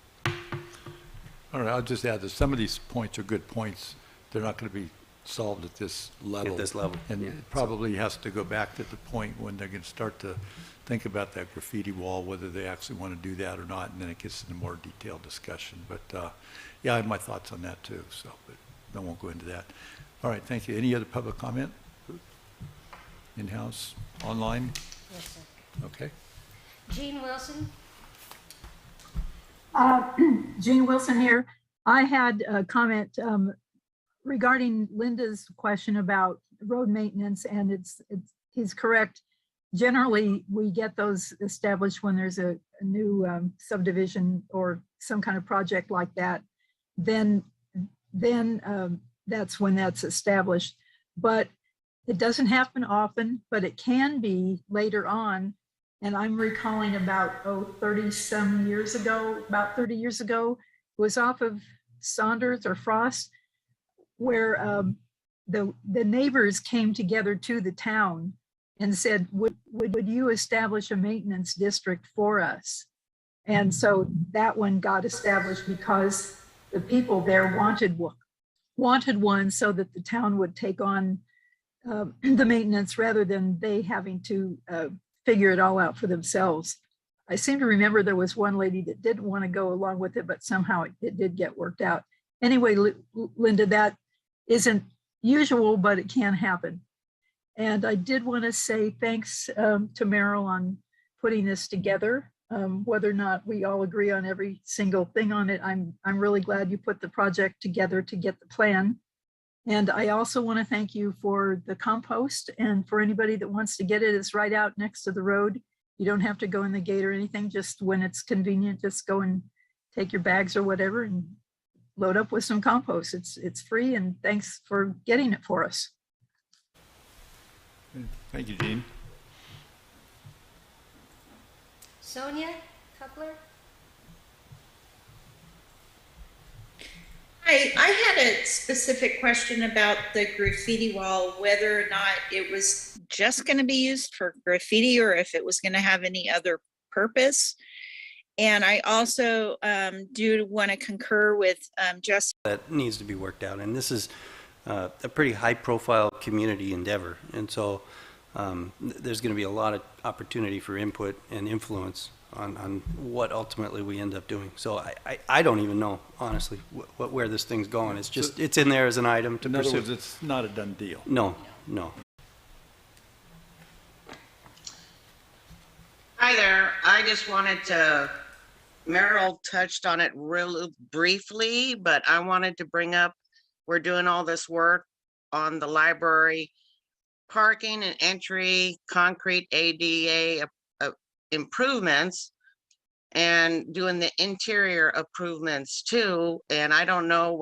All right, I'll just add that some of these points are good points. They're not going to be solved at this level. At this level, And yeah. it probably has to go back to the point when they're going to start to think about that graffiti wall, whether they actually want to do that or not, and then it gets into more detailed discussion. But yeah, I have my thoughts on that too, so but I won't go into that. All right, thank you. Any other public comment? In-house, online? Yes, sir. Okay. Jean Wilson? Jean Wilson here. I had a comment regarding Linda's question about road maintenance, and he's correct. Generally, we get those established when there's a new subdivision or some kind of project like that. Then that's when that's established. But it doesn't happen often, but it can be later on. And I'm recalling about 30 years ago, it was off of Saunders or Frost, where the neighbors came together to the town and said, would you establish a maintenance district for us? And so that one got established because the people there wanted one so that the town would take on the maintenance rather than they having to figure it all out for themselves. I seem to remember there was one lady that didn't want to go along with it, but somehow it did get worked out. Anyway, Linda, that isn't usual, but it can happen. And I did want to say thanks to Merrill on putting this together. Whether or not we all agree on every single thing on it, I'm really glad you put the project together to get the plan. And I also want to thank you for the compost, and for anybody that wants to get it, it's right out next to the road. You don't have to go in the gate or anything, just when it's convenient, just go and take your bags or whatever and load up with some compost. It's free, and thanks for getting it for us. Thank you, Jean. Sonia Coupler? Hi, I had a specific question about the graffiti wall, whether or not it was just going to be used for graffiti or if it was going to have any other purpose. And I also do want to concur with Justin. That needs to be worked out, and this is a pretty high-profile community endeavor, and so there's going to be a lot of opportunity for input and influence on what ultimately we end up doing. So I don't even know, honestly, where this thing's going. It's just, it's in there as an item to In pursue. other words, it's not a done deal. No. Hi there. I just wanted to, Merrill touched on it real briefly, but I wanted to bring up, we're doing all this work on the library parking and entry, concrete ADA improvements, and doing the interior improvements too. And I don't know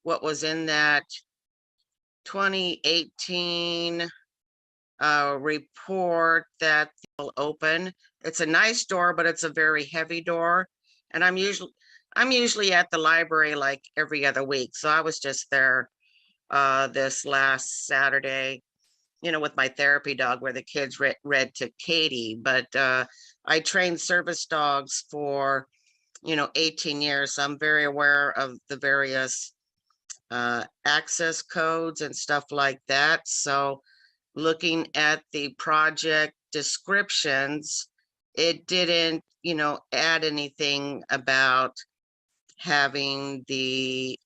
what was in that 2018 report that will open. It's a nice door, but it's a very heavy door. And I'm usually at the library like every other week. So I was just there this last Saturday, with my therapy dog where the kids read to Katie. But I trained service dogs for, 18 years. So I'm very aware of the various access codes and stuff like that. So looking at the project descriptions, it didn't, add anything about having the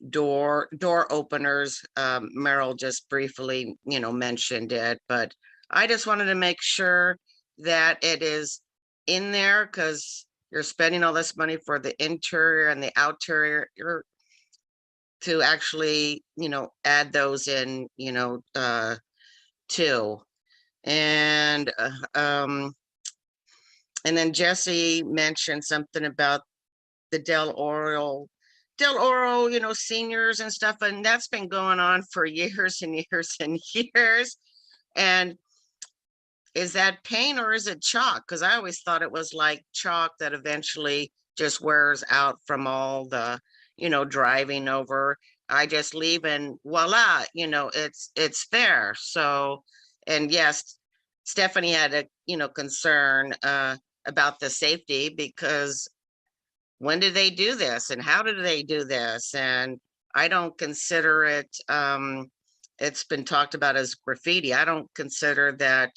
door openers. Merrill just briefly, mentioned it, but I just wanted to make sure that it is in there because you're spending all this money for the interior and the outerior to actually, add those in, too. And then Jesse mentioned something about the Del Oro, seniors and stuff, and that's been going on for years and years and years. And is that paint or is it chalk? Because I always thought it was like chalk that eventually just wears out from all the, driving over. I just leave and voila, it's there. So, and yes, Stephanie had a, concern about the safety because when did they do this and how did they do this? And I don't consider it, it's been talked about as graffiti. I don't consider that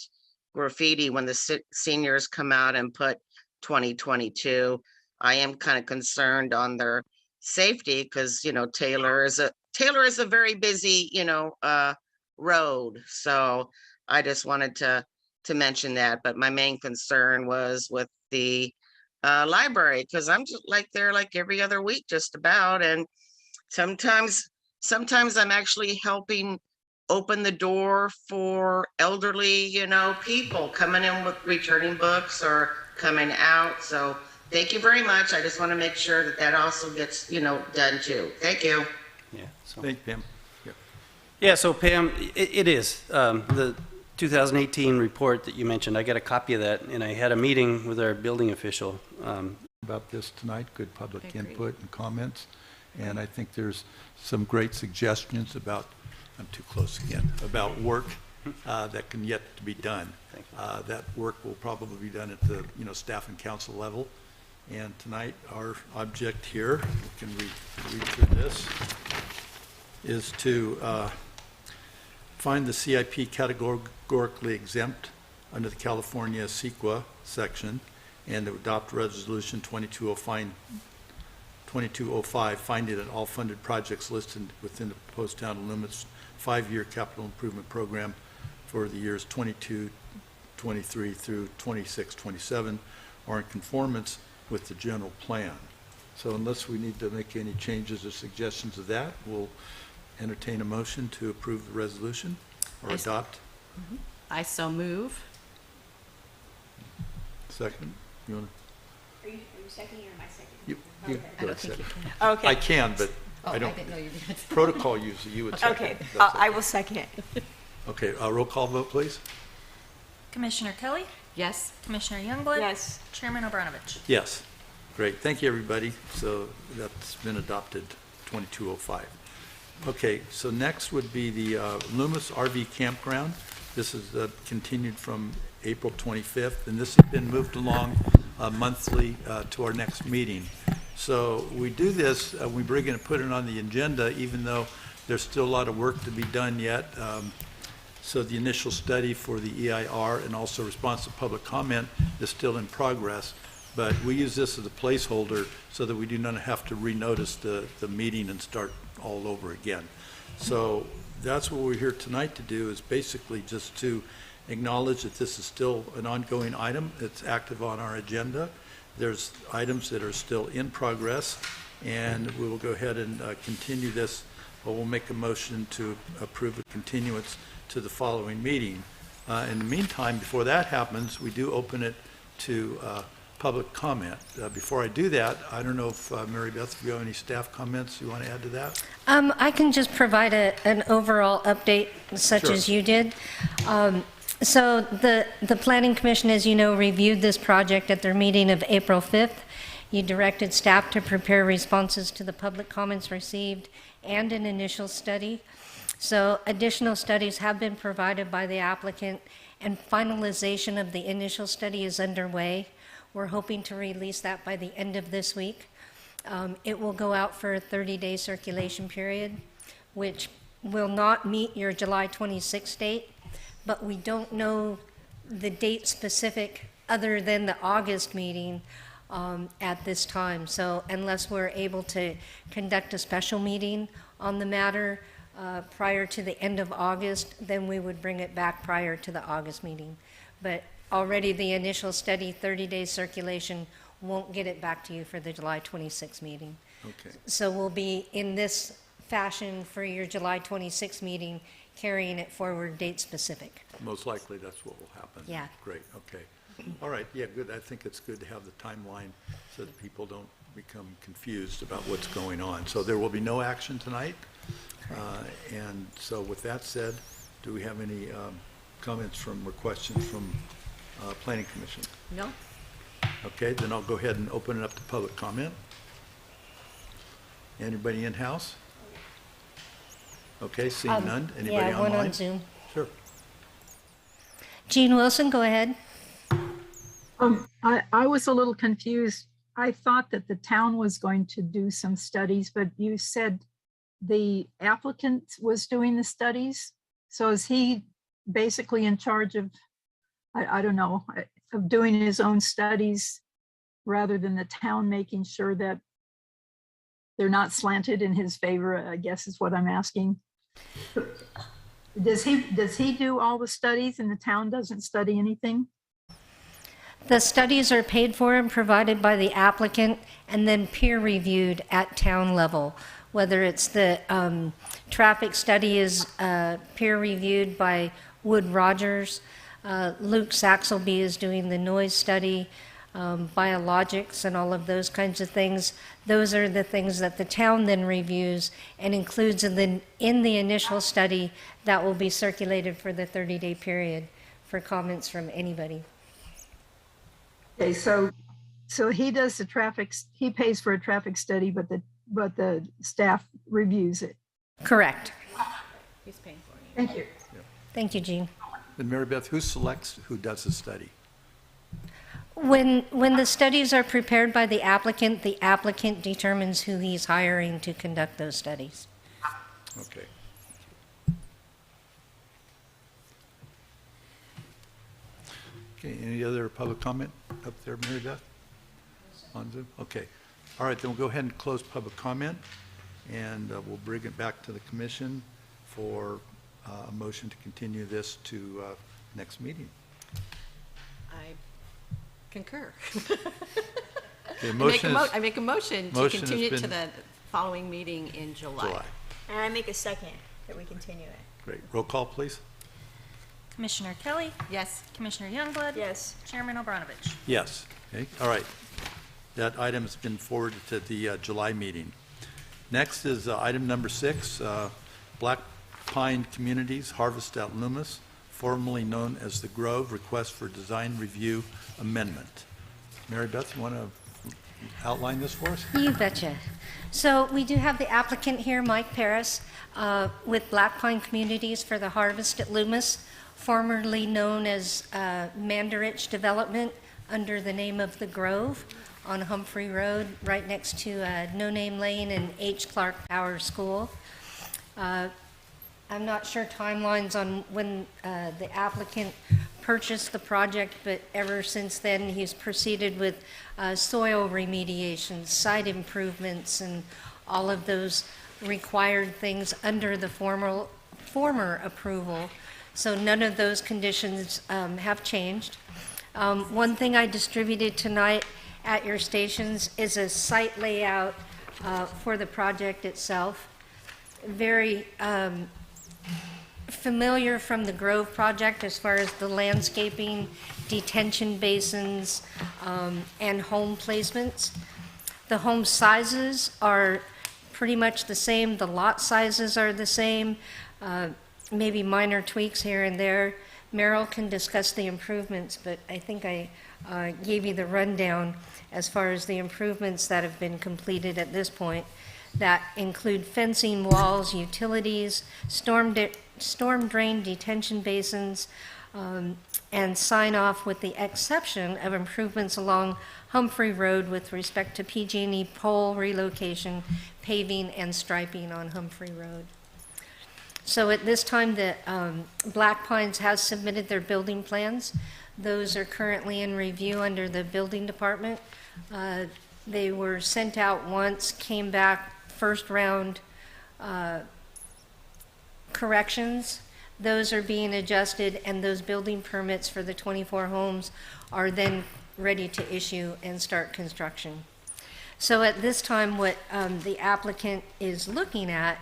graffiti when the seniors come out and put 2022. I am kind of concerned on their safety because, Taylor is a very busy, road. So I just wanted to mention that. But my main concern was with the library because I'm just there like every other week just about. And sometimes I'm actually helping open the door for elderly, people coming in with returning books or coming out. So thank you very much. I just want to make sure that also gets, done too. Thank you. Yeah. So, Thank you, Pam. yeah, so Pam, it is. The 2018 report that you mentioned, I got a copy of that, and I had a meeting with our building official. About this tonight, good public I agree. input and comments. And I think there's some great suggestions about, I'm too close again, about work that can yet to be done. Thank you. That work will probably be done at the, staff and council level. And tonight, our object here, we can read through this, is to find the CIP categorically exempt under the California CEQA section and to adopt resolution 2205, finding that all funded projects listed within the proposed town of Loomis 5-year capital improvement program for the years 22, 23 through 26, 27 are in conformance with the general plan. So unless we need to make any changes or suggestions of that, we'll entertain a motion to approve the resolution or I adopt. I so move. Second, you want Are you seconding or am I seconding? to? I Go don't ahead, think you second. can. Okay. I can, but Oh, I don't. didn't know you did. Protocol usually you would second. Okay, That's I will second it. Okay, roll call vote, please. Commissioner Kelly, Yes. Commissioner Youngblood. Yes. Chairman Obranovich. Yes. Great. Thank you, everybody. So that's been adopted, 2205. Okay, so next would be the Loomis RV Campground. This is continued from April 25th, and this has been moved along monthly to our next meeting. So we do this, we bring it and put it on the agenda, even though there's still a lot of work to be done yet. So the initial study for the EIR and also response to public comment is still in progress. But we use this as a placeholder so that we do not have to renotice the meeting and start all over again. So that's what we're here tonight to do, is basically just to acknowledge that this is still an ongoing item. It's active on our agenda. There's items that are still in progress, and we will go ahead and continue this, but we'll make a motion to approve a continuance to the following meeting. In the meantime, before that happens, we do open it to public comment. Before I do that, I don't know if, Mary Beth, if you have any staff comments you want to add to that? I can just provide an overall update, such Sure. as you did. So the Planning Commission, as you know, reviewed this project at their meeting of April 5th. You directed staff to prepare responses to the public comments received and an initial study. So additional studies have been provided by the applicant, and finalization of the initial study is underway. We're hoping to release that by the end of this week. It will go out for a 30-day circulation period, which will not meet your July 26th date, but we don't know the date specific other than the August meeting at this time. So unless we're able to conduct a special meeting on the matter prior to the end of August, then we would bring it back prior to the August meeting. But already the initial study, 30-day circulation, won't get it back to you for the July 26th meeting. Okay. So we'll be in this fashion for your July 26th meeting, carrying it forward date specific. Most likely that's what will happen. Yeah. Great, okay. All right, yeah, good. I think it's good to have the timeline so that people don't become confused about what's going on. So there will be no action tonight. And so with that said, do we have any comments from or questions from Planning Commission? No? Okay, then I'll go ahead and open it up to public comment. Anybody in-house? Okay, seeing none. Anybody Yeah, one online? on Zoom. Sure. Jean Wilson, go ahead. I was a little confused. I thought that the town was going to do some studies, but you said the applicant was doing the studies. So is he basically in charge of, I don't know, of doing his own studies rather than the town making sure that they're not slanted in his favor, I guess is what I'm asking. Does he do all the studies and the town doesn't study anything? The studies are paid for and provided by the applicant and then peer reviewed at town level. Whether it's the traffic study is peer reviewed by Wood Rogers. Luke Saxelby is doing the noise study, biologics and all of those kinds of things. Those are the things that the town then reviews and includes in the initial study that will be circulated for the 30-day period for comments from anybody. Okay, so he does the traffic, he pays for a traffic study, but the staff reviews it. Correct. He's paying for it. Thank you. Thank you, Jean. And Mary Beth, who selects who does the study? When the studies are prepared by the applicant determines who he's hiring to conduct those studies. Okay. Okay, any other public comment up there, Mary Beth? On Zoom? Okay. All right, then we'll go ahead and close public comment, and we'll bring it back to the commission for a motion to continue this to next meeting. I concur. Okay, motion is- I make a motion to Motion has continue it to been- the following meeting in July. July. And I make a second that we continue it. Great. Roll call, please. Commissioner Kelly, Yes. Commissioner Youngblood. Yes. Chairman Obranovich. Yes. Okay, all right. That item has been forwarded to the July meeting. Next is item number 6, Black Pine Communities Harvest at Loomis, formerly known as The Grove, request for design review amendment. Mary Beth, you want to outline this for us? You betcha. So we do have the applicant here, Mike Paris, with Black Pine Communities for the Harvest at Loomis, formerly known as Mandarich Development, under the name of The Grove on Humphrey Road, right next to No Name Lane and H. Clark Power School. I'm not sure timelines on when the applicant purchased the project, but ever since then, he's proceeded with soil remediation, site improvements, and all of those required things under the former approval. So none of those conditions have changed. One thing I distributed tonight at your stations is a site layout for the project itself. Very familiar from the Grove project as far as the landscaping, detention basins, and home placements. The home sizes are pretty much the same. The lot sizes are the same, maybe minor tweaks here and there. Merrill can discuss the improvements, but I think I gave you the rundown as far as the improvements that have been completed at this point that include fencing, walls, utilities, storm drain detention basins, and sign off with the exception of improvements along Humphrey Road with respect to PG&E pole relocation, paving, and striping on Humphrey Road. So at this time, the Black Pines has submitted their building plans. Those are currently in review under the building department. They were sent out once, came back first round corrections. Those are being adjusted, and those building permits for the 24 homes are then ready to issue and start construction. So at this time, what the applicant is looking at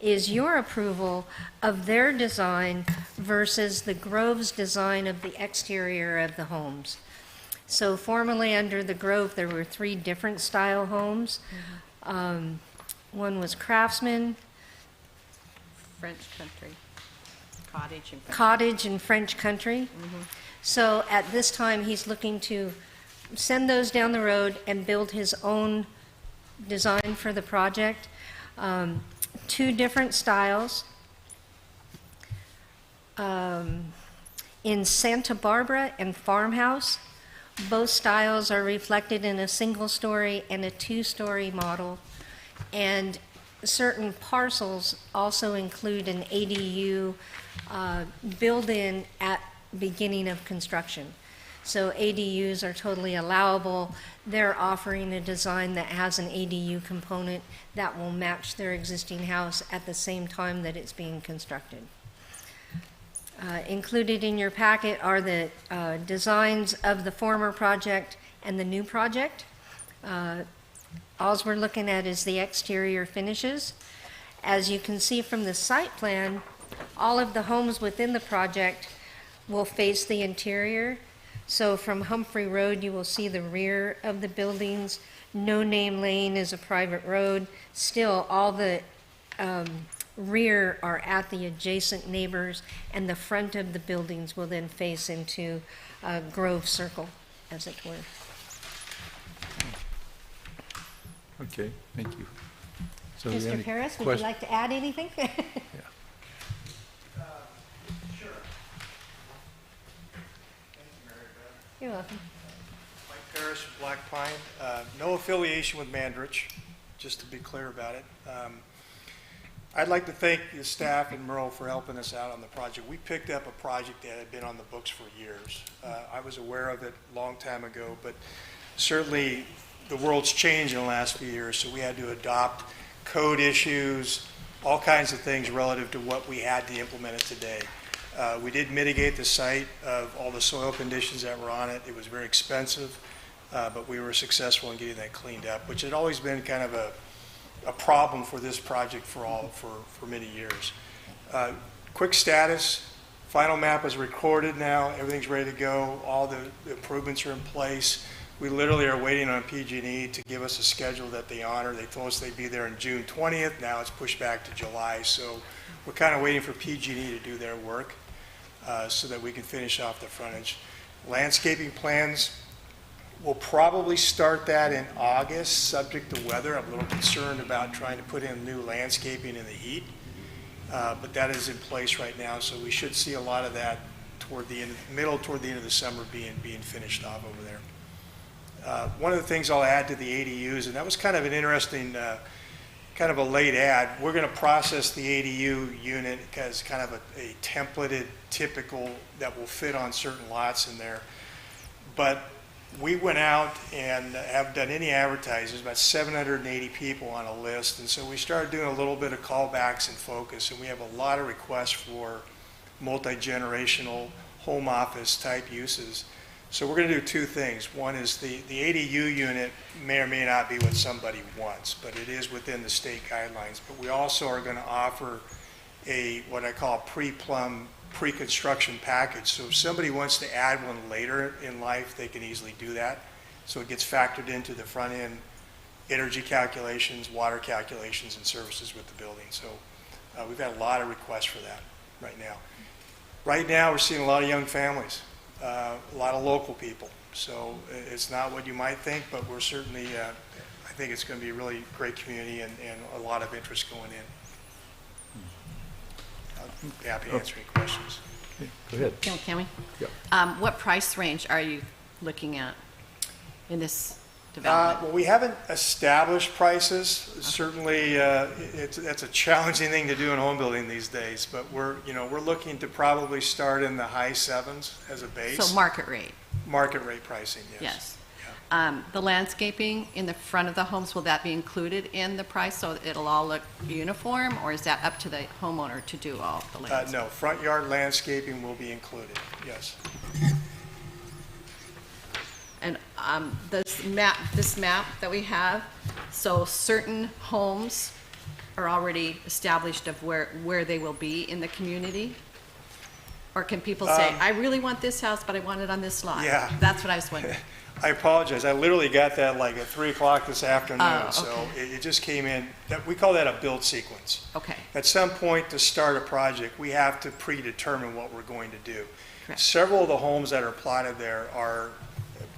is your approval of their design versus the Grove's design of the exterior of the homes. So formerly under the Grove, there were 3 different style homes. One was Craftsman, French country, cottage and French. Cottage, and French Country. So at this time, he's looking to send those down the road and build his own design for the project. 2 different styles. In Santa Barbara and Farmhouse, both styles are reflected in a single-story and a 2-story model. And certain parcels also include an ADU built-in at beginning of construction. So ADUs are totally allowable. They're offering a design that has an ADU component that will match their existing house at the same time that it's being constructed. Included in your packet are the designs of the former project and the new project. All we're looking at is the exterior finishes. As you can see from the site plan, all of the homes within the project will face the interior. So from Humphrey Road, you will see the rear of the buildings. No Name Lane is a private road. Still, all the rear are at the adjacent neighbors, and the front of the buildings will then face into Grove Circle, as it were. Okay, thank you. So do you have Mr. any Paris, would you quest- like to add anything? Yeah. Sure. You're welcome. Mike Parrish, Black Pine. No affiliation with Mandrich, just to be clear about it. I'd like to thank the staff and Merle for helping us out on the project. We picked up a project that had been on the books for years. I was aware of it a long time ago, but certainly the world's changed in the last few years, so we had to adopt code issues, all kinds of things relative to what we had to implement it today. We did mitigate the site of all the soil conditions that were on it. It was very expensive, but we were successful in getting that cleaned up, which had always been kind of a problem for this project for many years. Quick status, final map is recorded now, everything's ready to go, all the improvements are in place. We literally are waiting on PG&E to give us a schedule that they honor. They told us they'd be there on June 20th, now it's pushed back to July, so we're kind of waiting for PG&E to do their work so that we can finish off the frontage. Landscaping plans, we'll probably start that in August, subject to weather. I'm a little concerned about trying to put in new landscaping in the heat, but that is in place right now, so we should see a lot of that toward the end of the summer being finished off over there. One of the things I'll add to the ADUs, and that was kind of an interesting, kind of a late add, we're going to process the ADU unit as kind of a templated, typical that will fit on certain lots in there. But we went out and have done any advertising, about 780 people on a list, and so we started doing a little bit of callbacks and focus, and we have a lot of requests for multi-generational home office type uses. So we're going to do 2 things. One is the ADU unit may or may not be what somebody wants, but it is within the state guidelines. But we also are going to offer what I call a pre-plumb, pre-construction package. So if somebody wants to add one later in life, they can easily do that. So it gets factored into the front end energy calculations, water calculations, and services with the building. So we've got a lot of requests for that right now. Right now, we're seeing a lot of young families, a lot of local people. So it's not what you might think, but we're certainly, I think it's going to be a really great community and a lot of interest going in. I'll be happy to answer any questions. Okay, go ahead. Can we? Yeah. What price range are you looking at in this development? Well, we haven't established prices. Certainly, that's a challenging thing to do in home building these days, but we're looking to probably start in the high sevens as a base. So market rate? Market rate pricing, yes. Yes. The landscaping in the front of the homes, will that be included in the price so it'll all look uniform, or is that up to the homeowner to do all the landscaping? No, front yard landscaping will be included, yes. And this map that we have, so certain homes are already established of where they will be in the community? Or can people say, I really want this house, but I want it on this lot? Yeah. That's what I was wondering. I apologize. I literally got that like at 3 o'clock this afternoon. Oh, okay. So it just came in. We call that a build sequence. Okay. At some point to start a project, we have to predetermine what we're going to do. Correct. Several of the homes that are plotted there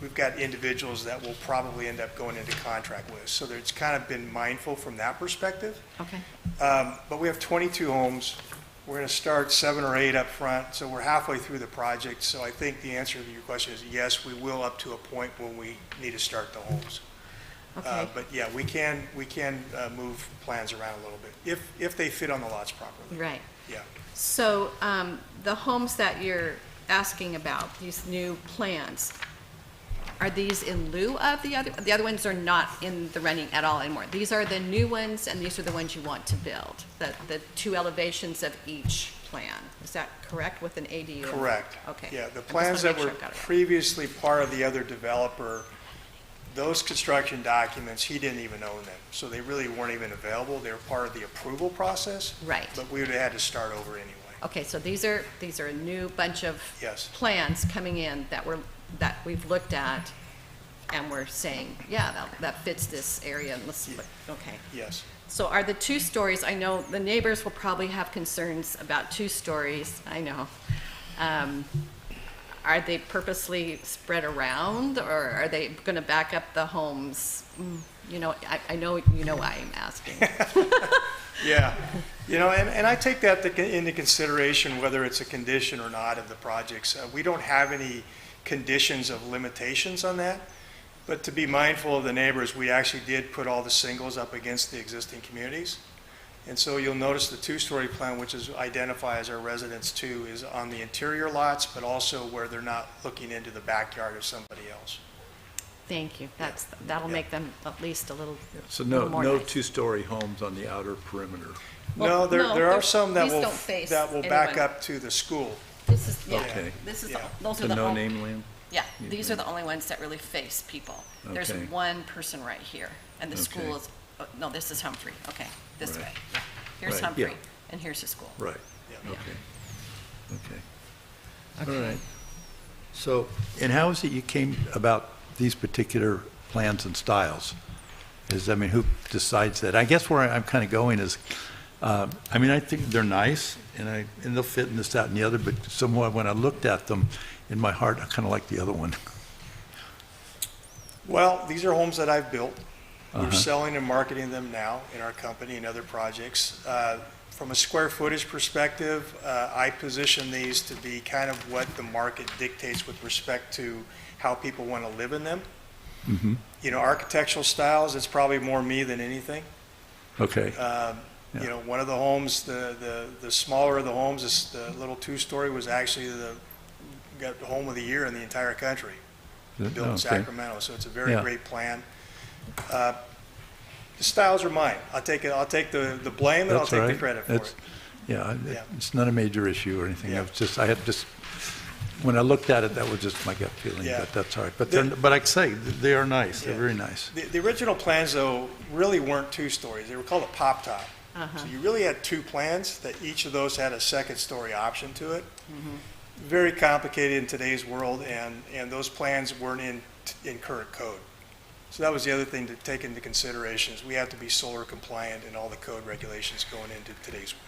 we've got individuals that will probably end up going into contract with. So it's kind of been mindful from that perspective. Okay. But we have 22 homes. We're going to start 7 or 8 up front, so we're halfway through the project. So I think the answer to your question is yes, we will up to a point when we need to start the homes. Okay. But yeah, we can move plans around a little bit if they fit on the lots properly. Right. Yeah. So the homes that you're asking about, these new plans, are these in lieu of the other ones are not in the running at all anymore? These are the new ones, and these are the ones you want to build, the 2 elevations of each plan. Is that correct, with an ADU? Correct. Okay. Yeah, the I just plans wanna that make were sure I've got it right. previously part of the other developer, those construction documents, he didn't even own them. So they really weren't even available. They were part of the approval process. Right. But we would have had to start over anyway. Okay, so these are a new bunch of Yes. plans coming in that we've looked at, and we're saying, yeah, that fits this area, and let's look, okay. Yes. So are the 2 stories, I know the neighbors will probably have concerns about 2 stories, I know. Are they purposely spread around, or are they gonna back up the homes? I know you know why I'm asking. Yeah, and I take that into consideration, whether it's a condition or not of the projects. We don't have any conditions of limitations on that, but to be mindful of the neighbors, we actually did put all the singles up against the existing communities. And so you'll notice the 2-story plan, which is identified as our residence 2, is on the interior lots, but also where they're not looking into the backyard of somebody else. Thank you, that'll make them at least a little So little more no nice. 2-story homes on the outer perimeter. Well, No, there are some that these will don't face back anyone. up to the school. This is, yeah, Okay. this is, Yeah. those are The the no only, name land? yeah, these are the only ones that really face people. There's Okay. one person right here, and the Okay. school is, no, this is Humphrey, okay, this Right. way. Yeah. Here's Right, Humphrey, yeah. and here's the school. Right, Yeah. okay. All right. So, and how is it you came about these particular plans and styles? Who decides that? I guess where I'm kind of going is, I think they're nice, and they'll fit in this, that, and the other, but somewhat when I looked at them, in my heart, I kind of like the other one. Well, these are homes that I've built. We're Uh-huh. selling and marketing them now in our company and other projects. From a square footage perspective, I position these to be kind of what the market dictates with respect to how people want to live in them. Mm-hmm. Architectural styles, it's probably more me than anything. Okay. Yeah. One of the homes, the smaller of the homes, the little 2-story, was actually got the home of the year in the entire country, built in Okay. Sacramento. So it's a very Yeah. great plan. The styles are mine. I'll take it. I'll take the blame, and I'll That's take all the right. credit for That's- it. Yeah, Yeah. it's not a major issue or anything. Yeah. When I looked at it, that was just my gut feeling, Yeah. but that's all right. But The- like I say, they are nice. They're Yeah. very nice. The original plans, though, really weren't 2 stories. They were called a pop top. Uh-huh. So you really had two plans, that each of those had a second-story option to it. Mhm. Very complicated in today's world, and those plans weren't in current code. So that was the other thing to take into consideration, is we have to be solar compliant in all the code regulations going into today's world.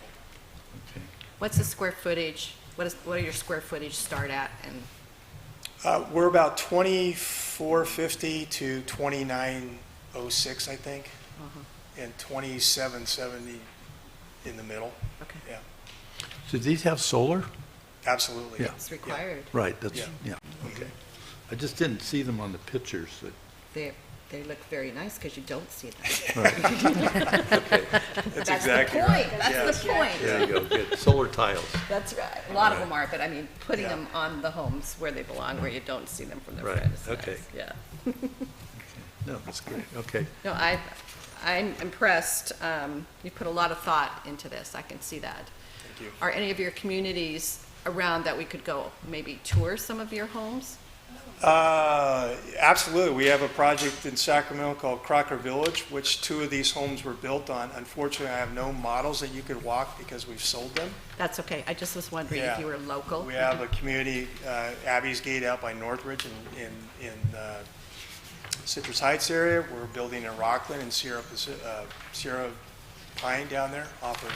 What's the square footage? What are your square footage start at? And We're about 2450 to 2906, I think, and 2770 in the middle. Okay. Yeah, So these have solar? absolutely. Yeah. it's required. Right, that's, Yeah. yeah, okay. I just didn't see them on the pictures. They look very nice because you don't see them. Right. Okay, That's That's exactly the right. point. That's Yes. the point. there you go, good. Solar tiles. That's right. A lot of Right. them are, but I mean, putting Yeah. them on the homes where they belong, where you don't see them from the Right, front is okay. nice. Yeah. No, that's great, okay. No, I'm impressed. You put a lot of thought into this. I can see that. Thank you. Are any of your communities around that we could go maybe tour some of your homes? Absolutely. We have a project in Sacramento called Crocker Village, which two of these homes were built on. Unfortunately, I have no models that you could walk because we've sold them. That's okay. I just was wondering if Yeah. you were local. We have a community, Abby's Gate out by Northridge in Citrus Heights area. We're building in Rockland and Sierra Pine down there off of,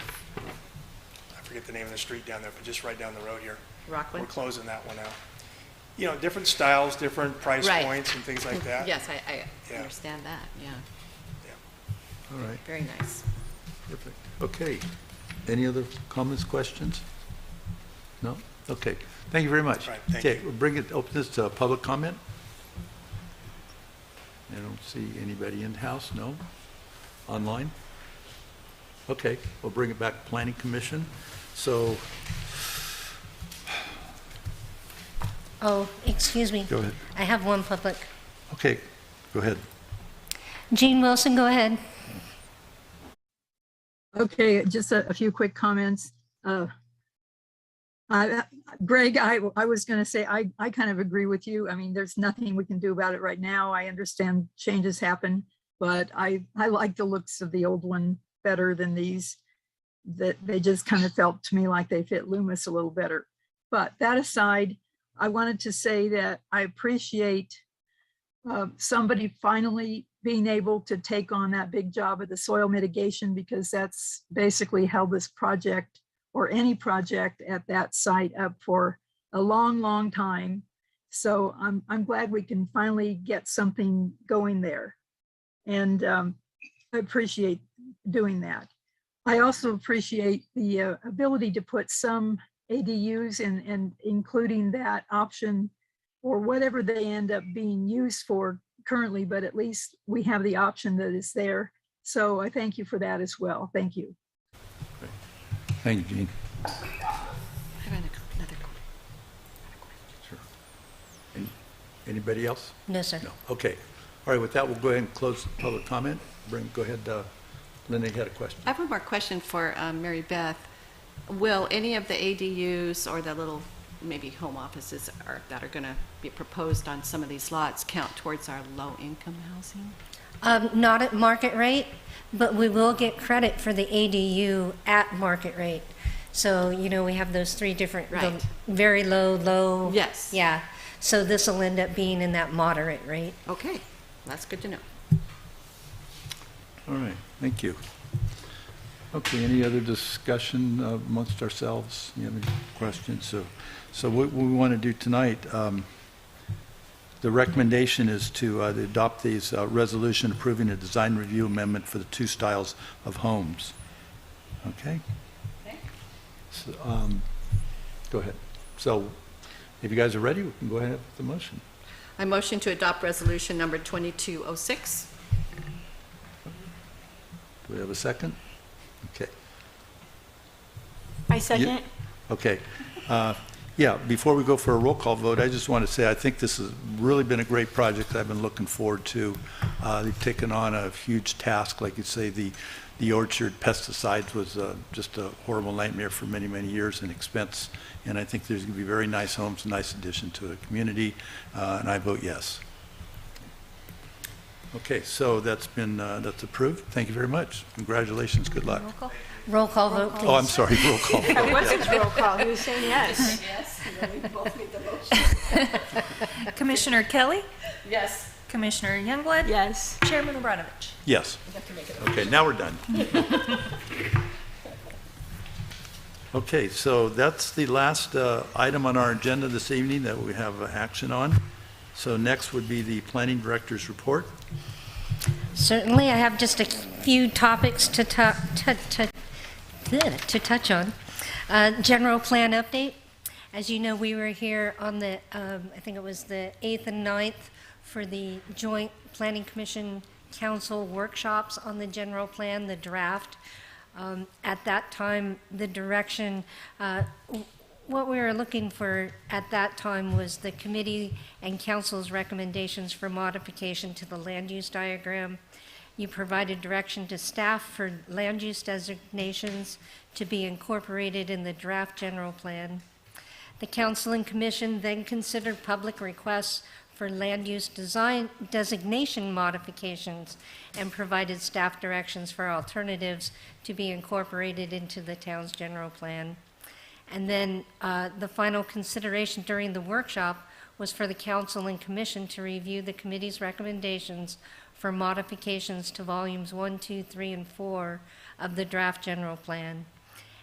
I forget the name of the street down there, but just right down the road here. Rockland? We're closing that one out. You know, different styles, different price Right. points and things like that. Yes, I Yeah. understand that, yeah. All right, Very nice. perfect. Okay. Any other comments, questions? No? Okay. Thank you very much. Right, thank Okay, you. we'll bring it, open this to public comment. I don't see anybody in the house, no? Online? Okay, we'll bring it back to Planning Commission. So, Oh, excuse me. go ahead. I have one public. Okay, go ahead. Jean Wilson, go ahead. Okay, just a few quick comments. Greg, I was going to say, I kind of agree with you. I mean, there's nothing we can do about it right now. I understand changes happen, but I like the looks of the old one better than these. That they just kind of felt to me like they fit Loomis a little better. But that aside, I wanted to say that I appreciate somebody finally being able to take on that big job of the soil mitigation, because that's basically held this project or any project at that site up for a long, long time. So I'm glad we can finally get something going there. And I appreciate doing that. I also appreciate the ability to put some ADUs and including that option or whatever they end up being used for currently, but at least we have the option that is there. So I thank you for that as well. Thank you. Thank you, Jean. I have another question. Sure. Anybody else? No, sir. No, okay. All right, with that, we'll go ahead and close the public comment. Go ahead, Linda, you had a question. I have one more question for Mary Beth. Will any of the ADUs or the little maybe home offices that are going to be proposed on some of these lots count towards our low-income housing? Not at market rate, but we will get credit for the ADU at market rate. So, you know, we have those three different, the Right. very low, low. Yes. Yeah. So this will end up being in that moderate rate. Okay, that's good to know. All right, thank you. Okay, any other discussion amongst ourselves? You have any questions? So what we want to do tonight, the recommendation is to adopt these resolution approving a design review amendment for the two styles of homes. Okay? So, go ahead. So if you guys are ready, we can go ahead with the motion. I motion to adopt resolution number 2206. Do we have a second? Okay. I second. Okay. Yeah, before we go for a roll call vote, I just want to say I think this has really been a great project I've been looking forward to. They've taken on a huge task. Like you say, the orchard pesticides was just a horrible nightmare for many, many years in expense. And I think there's going to be very nice homes, a nice addition to the community, and I vote yes. Okay, so that's approved. Thank you very much. Congratulations, good luck. Roll call. Roll call vote, please. Oh, I'm sorry, roll call. That was his roll call. He was saying yes. Yes, we both made the motion. Commissioner Kelly, Yes. Commissioner Youngblood. Yes. Chairman Abranovich. Yes. Okay, now we're done. Okay, so that's the last item on our agenda this evening that we have action on. So next would be the planning director's report. Certainly, I have just a few topics to touch on. General plan update. As you know, we were here on the, I think it was the 8th and 9th for the joint Planning Commission Council workshops on the general plan, the draft. At that time, the direction, what we were looking for at that time was the committee and council's recommendations for modification to the land use diagram. You provided direction to staff for land use designations to be incorporated in the draft general plan. The council and commission then considered public requests for land use design designation modifications and provided staff directions for alternatives to be incorporated into the town's general plan. And then the final consideration during the workshop was for the council and commission to review the committee's recommendations for modifications to volumes 1, 2, 3, and 4 of the draft general plan,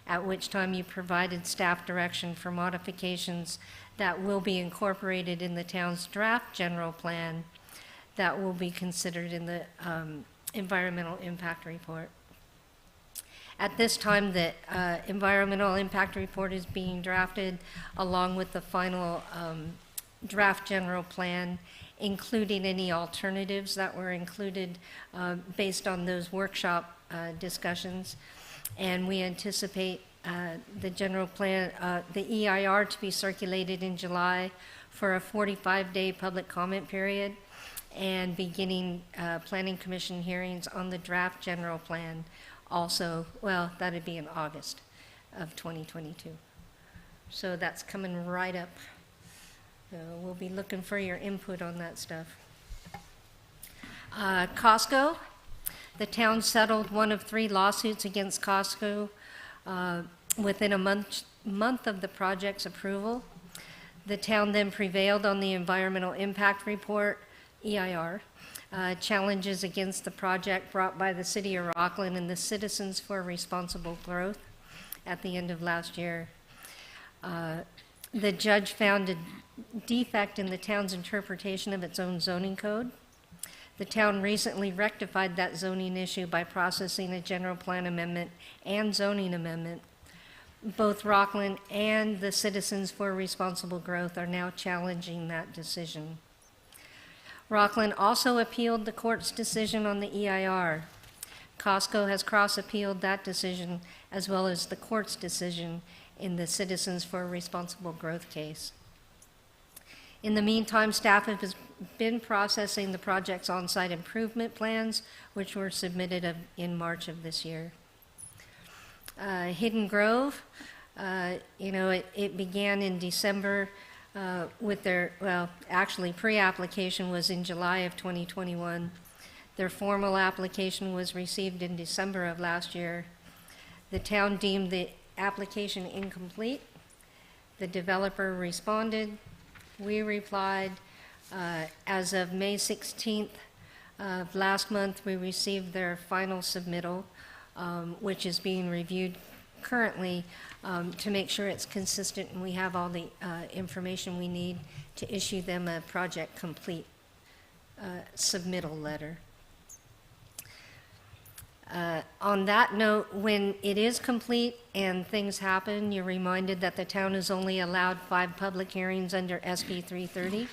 at which time you provided staff direction for modifications that will be incorporated in the town's draft general plan that will be considered in the environmental impact report. At this time, the environmental impact report is being drafted along with the final draft general plan, including any alternatives that were included based on those workshop discussions. And we anticipate the general plan, the EIR to be circulated in July for a 45-day public comment period and beginning Planning Commission hearings on the draft general plan also, well, that'd be in August of 2022. So that's coming right up. We'll be looking for your input on that stuff. Costco, the town settled one of 3 lawsuits against Costco within a month of the project's approval. The town then prevailed on the environmental impact report, EIR, challenges against the project brought by the City of Rockland and the Citizens for Responsible Growth at the end of last year. The judge found a defect in the town's interpretation of its own zoning code. The town recently rectified that zoning issue by processing a general plan amendment and zoning amendment. Both Rockland and the Citizens for Responsible Growth are now challenging that decision. Rockland also appealed the court's decision on the EIR. Costco has cross-appealed that decision as well as the court's decision in the Citizens for Responsible Growth case. In the meantime, staff has been processing the project's on-site improvement plans, which were submitted in March of this year. Hidden Grove, it began in December with their, well, actually pre-application was in July of 2021. Their formal application was received in December of last year. The town deemed the application incomplete. The developer responded. We replied. As of May 16th of last month, we received their final submittal, which is being reviewed currently to make sure it's consistent and we have all the information we need to issue them a project complete submittal letter. On that note, when it is complete and things happen, you're reminded that the town is only allowed 5 public hearings under SB 330.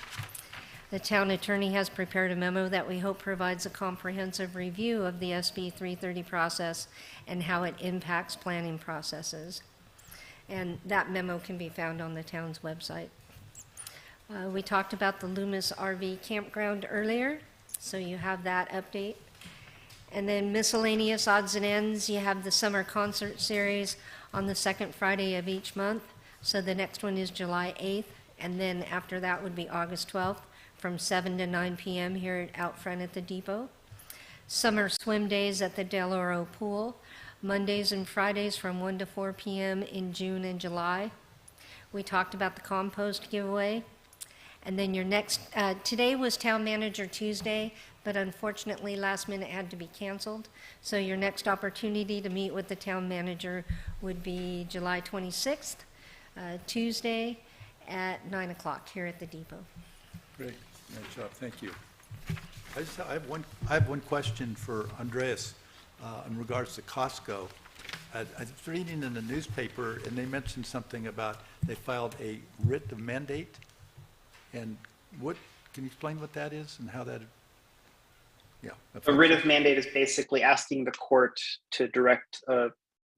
The town attorney has prepared a memo that we hope provides a comprehensive review of the SB 330 process and how it impacts planning processes. And that memo can be found on the town's website. We talked about the Loomis RV campground earlier, so you have that update. And then miscellaneous odds and ends, you have the summer concert series on the 2nd Friday of each month. So the next one is July 8th, and then after that would be August 12th from 7 to 9 p.m. here out front at the depot. Summer swim days at the Del Oro Pool, Mondays and Fridays from 1 to 4 p.m. in June and July. We talked about the compost giveaway. And then your next, today was Town Manager Tuesday, but unfortunately last minute had to be canceled. So your next opportunity to meet with the town manager would be July 26th, Tuesday at 9 o'clock here at the depot. Great, nice job, thank you. I have one question for Andreas in regards to Costco. I was reading in the newspaper, and they mentioned something about they filed a writ of mandate. And what, can you explain what that is and how that, yeah. A writ of mandate is basically asking the court to direct a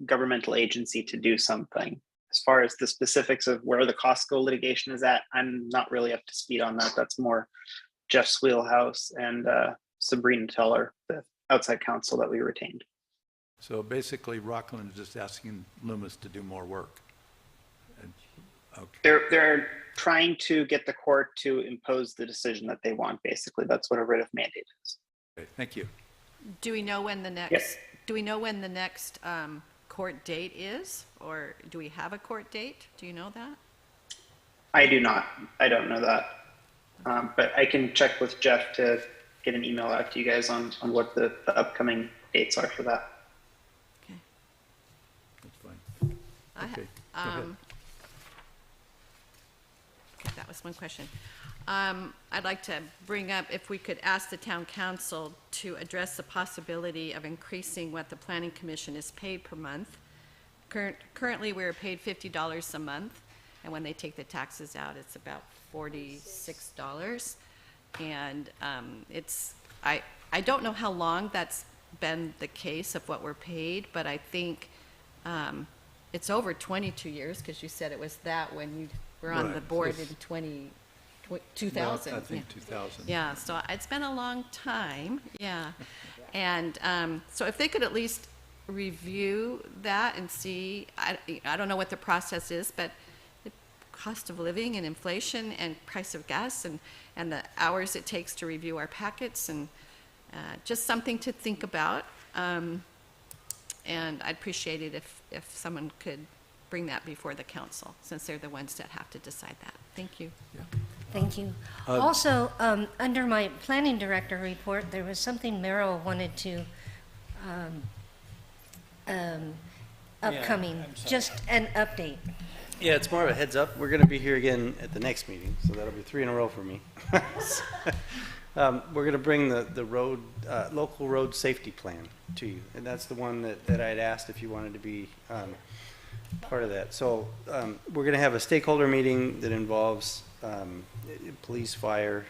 governmental agency to do something. As far as the specifics of where the Costco litigation is at, I'm not really up to speed on that. That's more Jeff's wheelhouse and Sabrina Teller, the outside counsel that we retained. So basically, Rockland is just asking Loomis to do more work. And, okay. They're trying to get the court to impose the decision that they want. Basically, that's what a writ of mandate is. Okay, thank you. Do we know when the next, Yes. do we know when the next court date is? Or do we have a court date? Do you know that? I do not. I don't know that. But I can check with Jeff to get an email out to you guys on what the upcoming dates are for that. Okay. That's fine. Okay, go ahead. Okay, that was one question. I'd like to bring up if we could ask the town council to address the possibility of increasing what the planning commission is paid per month. Currently, we're paid $50 a month, and when they take the taxes out, it's about $46. And I don't know how long that's been the case of what we're paid, but I think it's over 22 years, because you said it was that when you were on the Right. board Yes. in 2000. I think 2000. Yeah, so it's been a long time, yeah. And so if they could at least review that and see, I don't know what the process is, but the cost of living and inflation and price of gas and the hours it takes to review our packets, and just something to think about. And I'd appreciate it if someone could bring that before the council, since they're the ones that have to decide that. Thank you. Yeah. Thank you. Also, under my planning director report, there was something Merrill wanted to, upcoming, just an update. Yeah, it's more of a heads up. We're going to be here again at the next meeting, so that'll be 3 in a row for me. We're going to bring the road, local road safety plan to you, and that's the one that I'd asked if you wanted to be part of that. So we're going to have a stakeholder meeting that involves police, fire,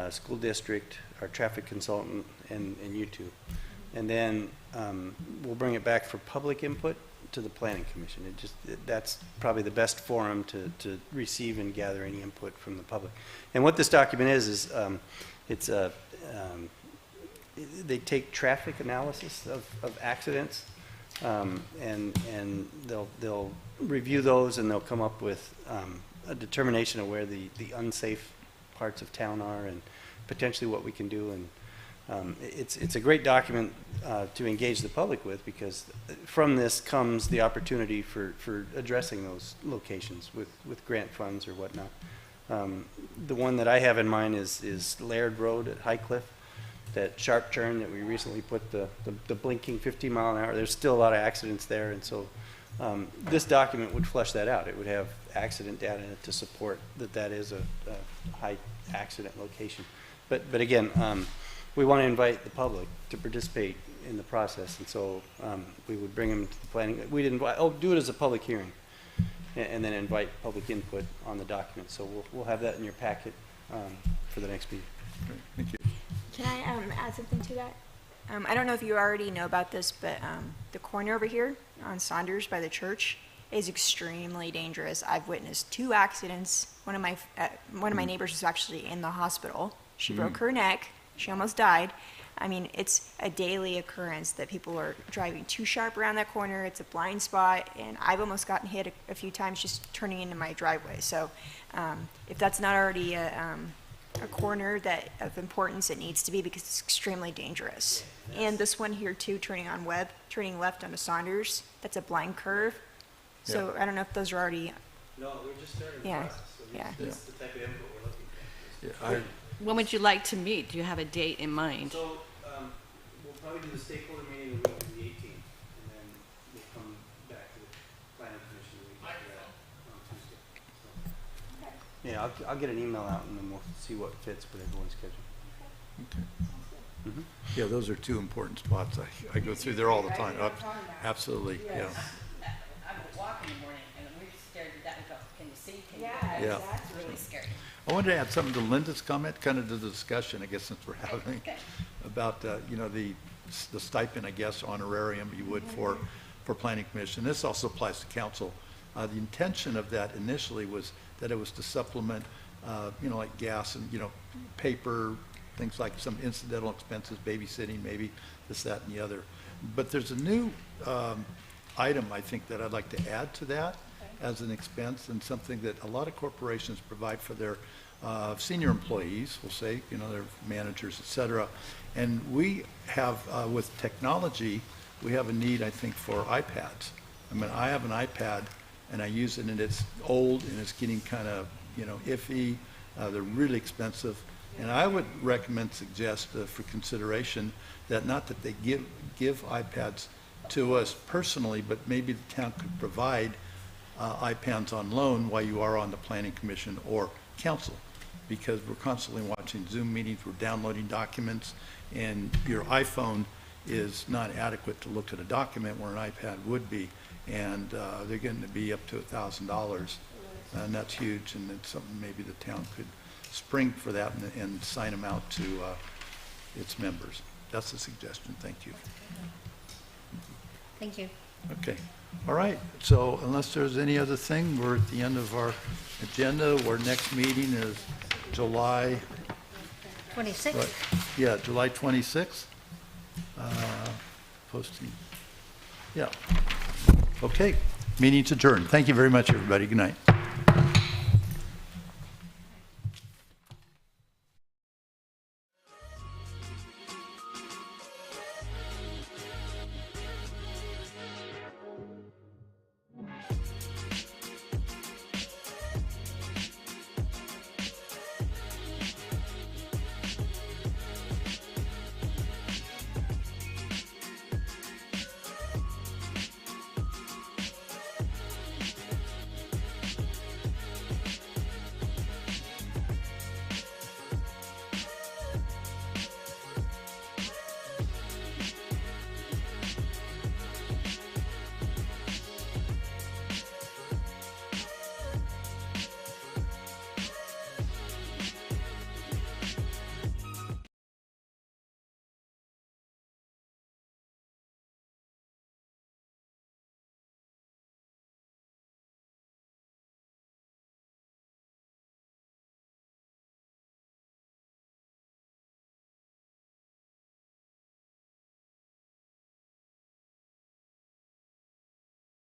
school district, our traffic consultant, and you two. And then we'll bring it back for public input to the planning commission. That's probably the best forum to receive and gather any input from the public. And what this document is it's they take traffic analysis of accidents, and they'll review those, and they'll come up with a determination of where the unsafe parts of town are and potentially what we can do. And it's a great document to engage the public with, because from this comes the opportunity for addressing those locations with grant funds or whatnot. The one that I have in mind is Laird Road at High Cliff, that sharp turn that we recently put the blinking 15 mile an hour. There's still a lot of accidents there, and so this document would flesh that out. It would have accident data in it to support that is a high accident location. But again, we want to invite the public to participate in the process, and so we would bring them to the planning. We'd do it as a public hearing, and then invite public input on the document. So we'll have that in your packet for the next meeting. Great, thank you. Can I add something to that? I don't know if you already know about this, but the corner over here on Saunders by the church is extremely dangerous. I've witnessed 2 accidents. One of my neighbors was actually in the hospital. She broke her neck. She almost died. I mean, it's a daily occurrence that people are driving too sharp around that corner. It's a blind spot, and I've almost gotten hit a few times just turning into my driveway. So if that's not already a a corner that of importance it needs to be because it's extremely dangerous. And this one here too, turning left onto Saunders, that's a blind curve. So I don't know if those are already, No, we're just starting the Yeah, process. So yeah. That's the type of input we're looking for. Yeah, When would you like to meet? Do you have a date in mind? So, we'll probably do the stakeholder meeting the week of the 18th, and then we'll come back to the planning commission the week after that on Tuesday. So- Yeah, I'll get an email out and then we'll see what fits with everyone's schedule. Yeah, those are two important spots. I go through there all the time. Absolutely, yeah. I would walk in the morning and we're scared to death. We go, can you see? Can you? Yeah. It's really scary. I wanted to add something to Linda's comment, kind of to the discussion, I guess, since we're having, Okay. about, you know, the stipend, I guess, honorarium you would for planning commission. This also applies to council. The intention of that initially was that it was to supplement, you know, like gas and, you know, paper, things like some incidental expenses, babysitting, maybe this, that, and the other. But there's a new item, I think, that I'd like to add to that as an expense, and something that a lot of corporations provide for their senior employees, we'll say, you know, their managers, et cetera. And we have, with technology, we have a need, I think, for iPads. I mean, I have an iPad, and I use it, and it's old, and it's getting kind of, you know, iffy. They're really expensive. And I would suggest for consideration that not that they give iPads to us personally, but maybe the town could provide iPads on loan while you are on the planning commission or council, because we're constantly watching Zoom meetings, we're downloading documents, and your iPhone is not adequate to look at a document where an iPad would be, and they're getting to be up to $1,000, and that's huge, and it's something maybe the town could spring for that and sign them out to its members. That's a suggestion. Thank you. Thank you. Okay. All right. So unless there's any other thing, we're at the end of our agenda. Our next meeting is July, 26? what? Yeah, July 26th. Posting. Yeah. Okay. Meeting's adjourned. Thank you very much, everybody. Good night.